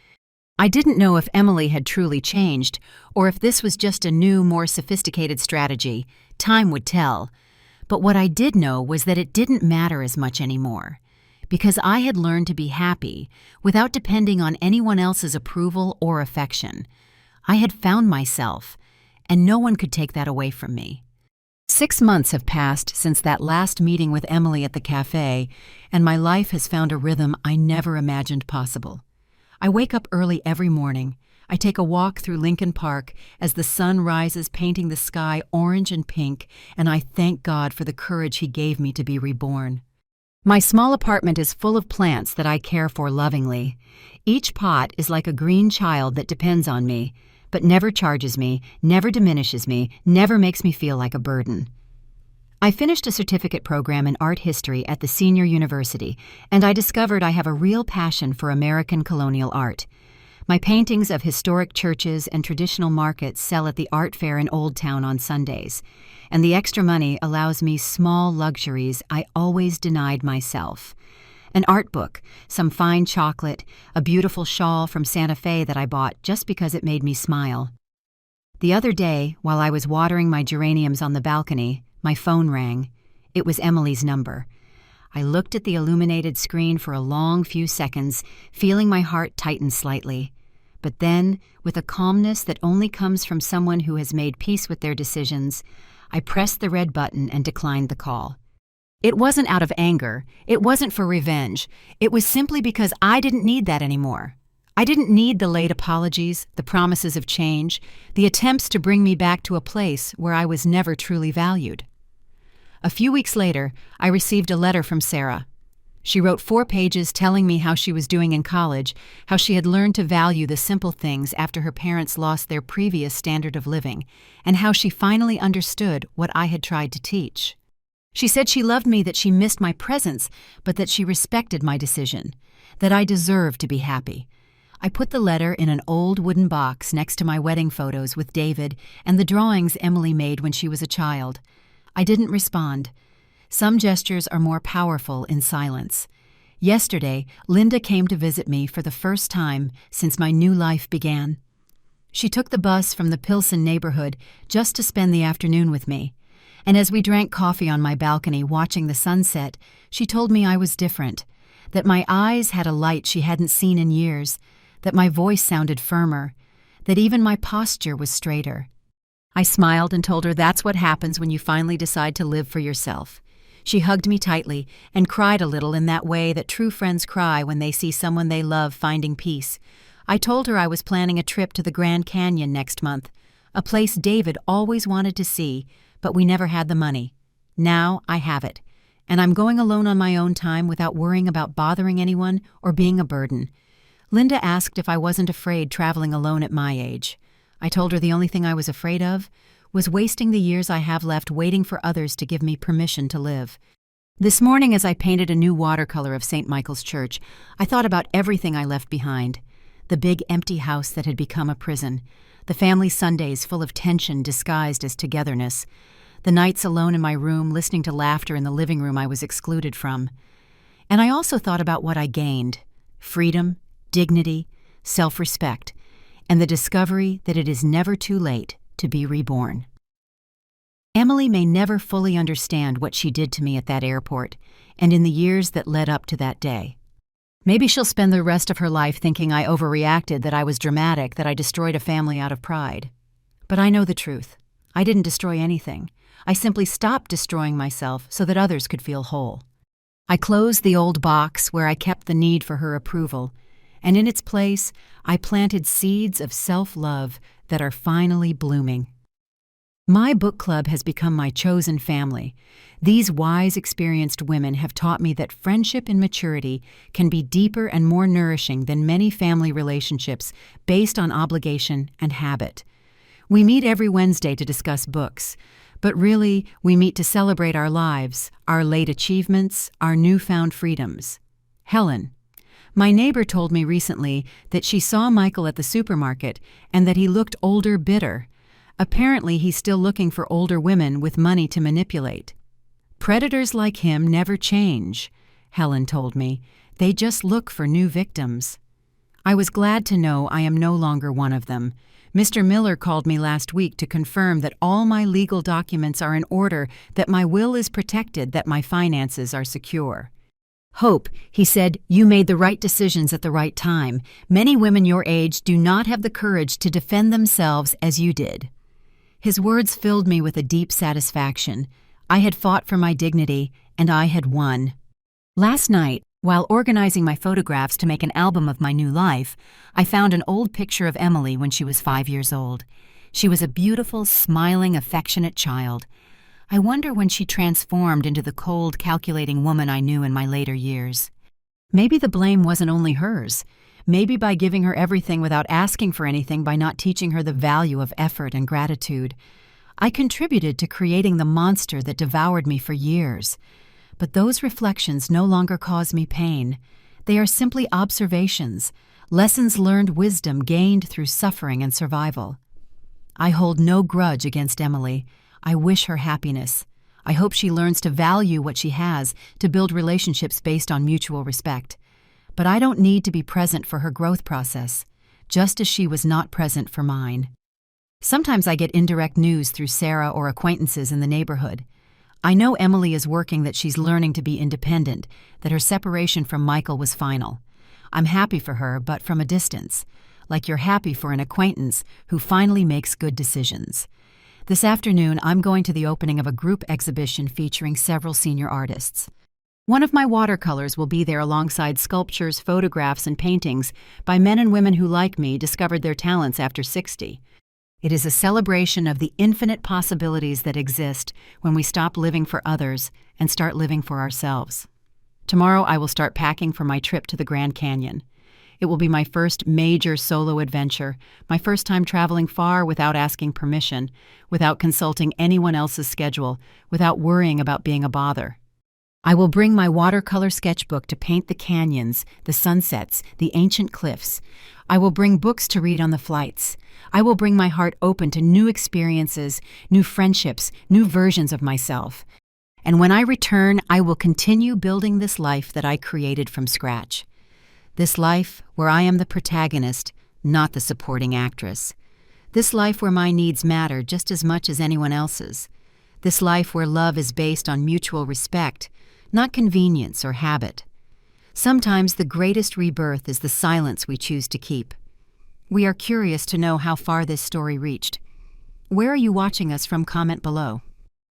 I didn't know if Emily had truly changed, or if this was just a new, more sophisticated strategy. Time would tell. But what I did know was that it didn't matter as much anymore, because I had learned to be happy without depending on anyone else's approval or affection. I had found myself, and no one could take that away from me. 6 months have passed since that last meeting with Emily at the cafe, and my life has found a rhythm I never imagined possible. I wake up early every morning. I take a walk through Lincoln Park as the sun rises, painting the sky orange and pink, and I thank God for the courage He gave me to be reborn. My small apartment is full of plants that I care for lovingly. Each pot is like a green child that depends on me, but never charges me, never diminishes me, never makes me feel like a burden. I finished a certificate program in art history at the Senior University, and I discovered I have a real passion for American colonial art. My paintings of historic churches and traditional markets sell at the art fair in Old Town on Sundays, and the extra money allows me small luxuries I always denied myself. An art book, some fine chocolate, a beautiful shawl from Santa Fe that I bought just because it made me smile. The other day, while I was watering my geraniums on the balcony, my phone rang. It was Emily's number. I looked at the illuminated screen for a long few seconds, feeling my heart tighten slightly. But then, with a calmness that only comes from someone who has made peace with their decisions, I pressed the red button and declined the call. It wasn't out of anger. It wasn't for revenge. It was simply because I didn't need that anymore. I didn't need the late apologies, the promises of change, the attempts to bring me back to a place where I was never truly valued. A few weeks later, I received a letter from Sarah. She wrote 4 pages telling me how she was doing in college, how she had learned to value the simple things after her parents lost their previous standard of living, and how she finally understood what I had tried to teach. She said she loved me, that she missed my presence, but that she respected my decision, that I deserved to be happy. I put the letter in an old wooden box next to my wedding photos with David and the drawings Emily made when she was a child. I didn't respond. Some gestures are more powerful in silence. Yesterday, Linda came to visit me for the first time since my new life began. She took the bus from the Pilsen neighborhood just to spend the afternoon with me. And as we drank coffee on my balcony watching the sunset, she told me I was different, that my eyes had a light she hadn't seen in years, that my voice sounded firmer, that even my posture was straighter. I smiled and told her that's what happens when you finally decide to live for yourself. She hugged me tightly and cried a little in that way that true friends cry when they see someone they love finding peace. I told her I was planning a trip to the Grand Canyon next month, a place David always wanted to see, but we never had the money. Now I have it, and I'm going alone on my own time without worrying about bothering anyone or being a burden. Linda asked if I wasn't afraid traveling alone at my age. I told her the only thing I was afraid of was wasting the years I have left waiting for others to give me permission to live. This morning, as I painted a new watercolor of St. Michael's Church, I thought about everything I left behind. The big empty house that had become a prison, the family Sundays full of tension disguised as togetherness, the nights alone in my room listening to laughter in the living room I was excluded from. And I also thought about what I gained: freedom, dignity, self-respect, and the discovery that it is never too late to be reborn. Emily may never fully understand what she did to me at that airport and in the years that led up to that day. Maybe she'll spend the rest of her life thinking I overreacted, that I was dramatic, that I destroyed a family out of pride. But I know the truth. I didn't destroy anything. I simply stopped destroying myself so that others could feel whole. I closed the old box where I kept the need for her approval, and in its place, I planted seeds of self-love that are finally blooming. My book club has become my chosen family. These wise, experienced women have taught me that friendship and maturity can be deeper and more nourishing than many family relationships based on obligation and habit. We meet every Wednesday to discuss books, but really, we meet to celebrate our lives, our late achievements, our newfound freedoms. Helen. My neighbor told me recently that she saw Michael at the supermarket and that he looked older, bitter. Apparently, he's still looking for older women with money to manipulate. Predators like him never change, Helen told me. They just look for new victims. I was glad to know I am no longer one of them. Mr. Miller called me last week to confirm that all my legal documents are in order, that my will is protected, that my finances are secure. Hope, he said, you made the right decisions at the right time. Many women your age do not have the courage to defend themselves as you did. His words filled me with a deep satisfaction. I had fought for my dignity, and I had won. Last night, while organizing my photographs to make an album of my new life, I found an old picture of Emily when she was 5 years old. She was a beautiful, smiling, affectionate child. I wonder when she transformed into the cold, calculating woman I knew in my later years. Maybe the blame wasn't only hers. Maybe by giving her everything without asking for anything, by not teaching her the value of effort and gratitude, I contributed to creating the monster that devoured me for years. But those reflections no longer cause me pain. They are simply observations, lessons learned, wisdom gained through suffering and survival. I hold no grudge against Emily. I wish her happiness. I hope she learns to value what she has, to build relationships based on mutual respect. But I don't need to be present for her growth process, just as she was not present for mine. Sometimes I get indirect news through Sarah or acquaintances in the neighborhood. I know Emily is working, that she's learning to be independent, that her separation from Michael was final. I'm happy for her, but from a distance, like you're happy for an acquaintance who finally makes good decisions. This afternoon, I'm going to the opening of a group exhibition featuring several senior artists. One of my watercolors will be there alongside sculptures, photographs, and paintings by men and women who, like me, discovered their talents after 60. It is a celebration of the infinite possibilities that exist when we stop living for others and start living for ourselves. Tomorrow, I will start packing for my trip to the Grand Canyon. It will be my first major solo adventure, my first time traveling far without asking permission, without consulting anyone else's schedule, without worrying about being a bother. I will bring my watercolor sketchbook to paint the canyons, the sunsets, the ancient cliffs. I will bring books to read on the flights. I will bring my heart open to new experiences, new friendships, new versions of myself. And when I return, I will continue building this life that I created from scratch. This life where I am the protagonist, not the supporting actress. This life where my needs matter just as much as anyone else's. This life where love is based on mutual respect, not convenience or habit. Sometimes the greatest rebirth is the silence we choose to keep. We are curious to know how far this story reached. Where are you watching us from? Comment below.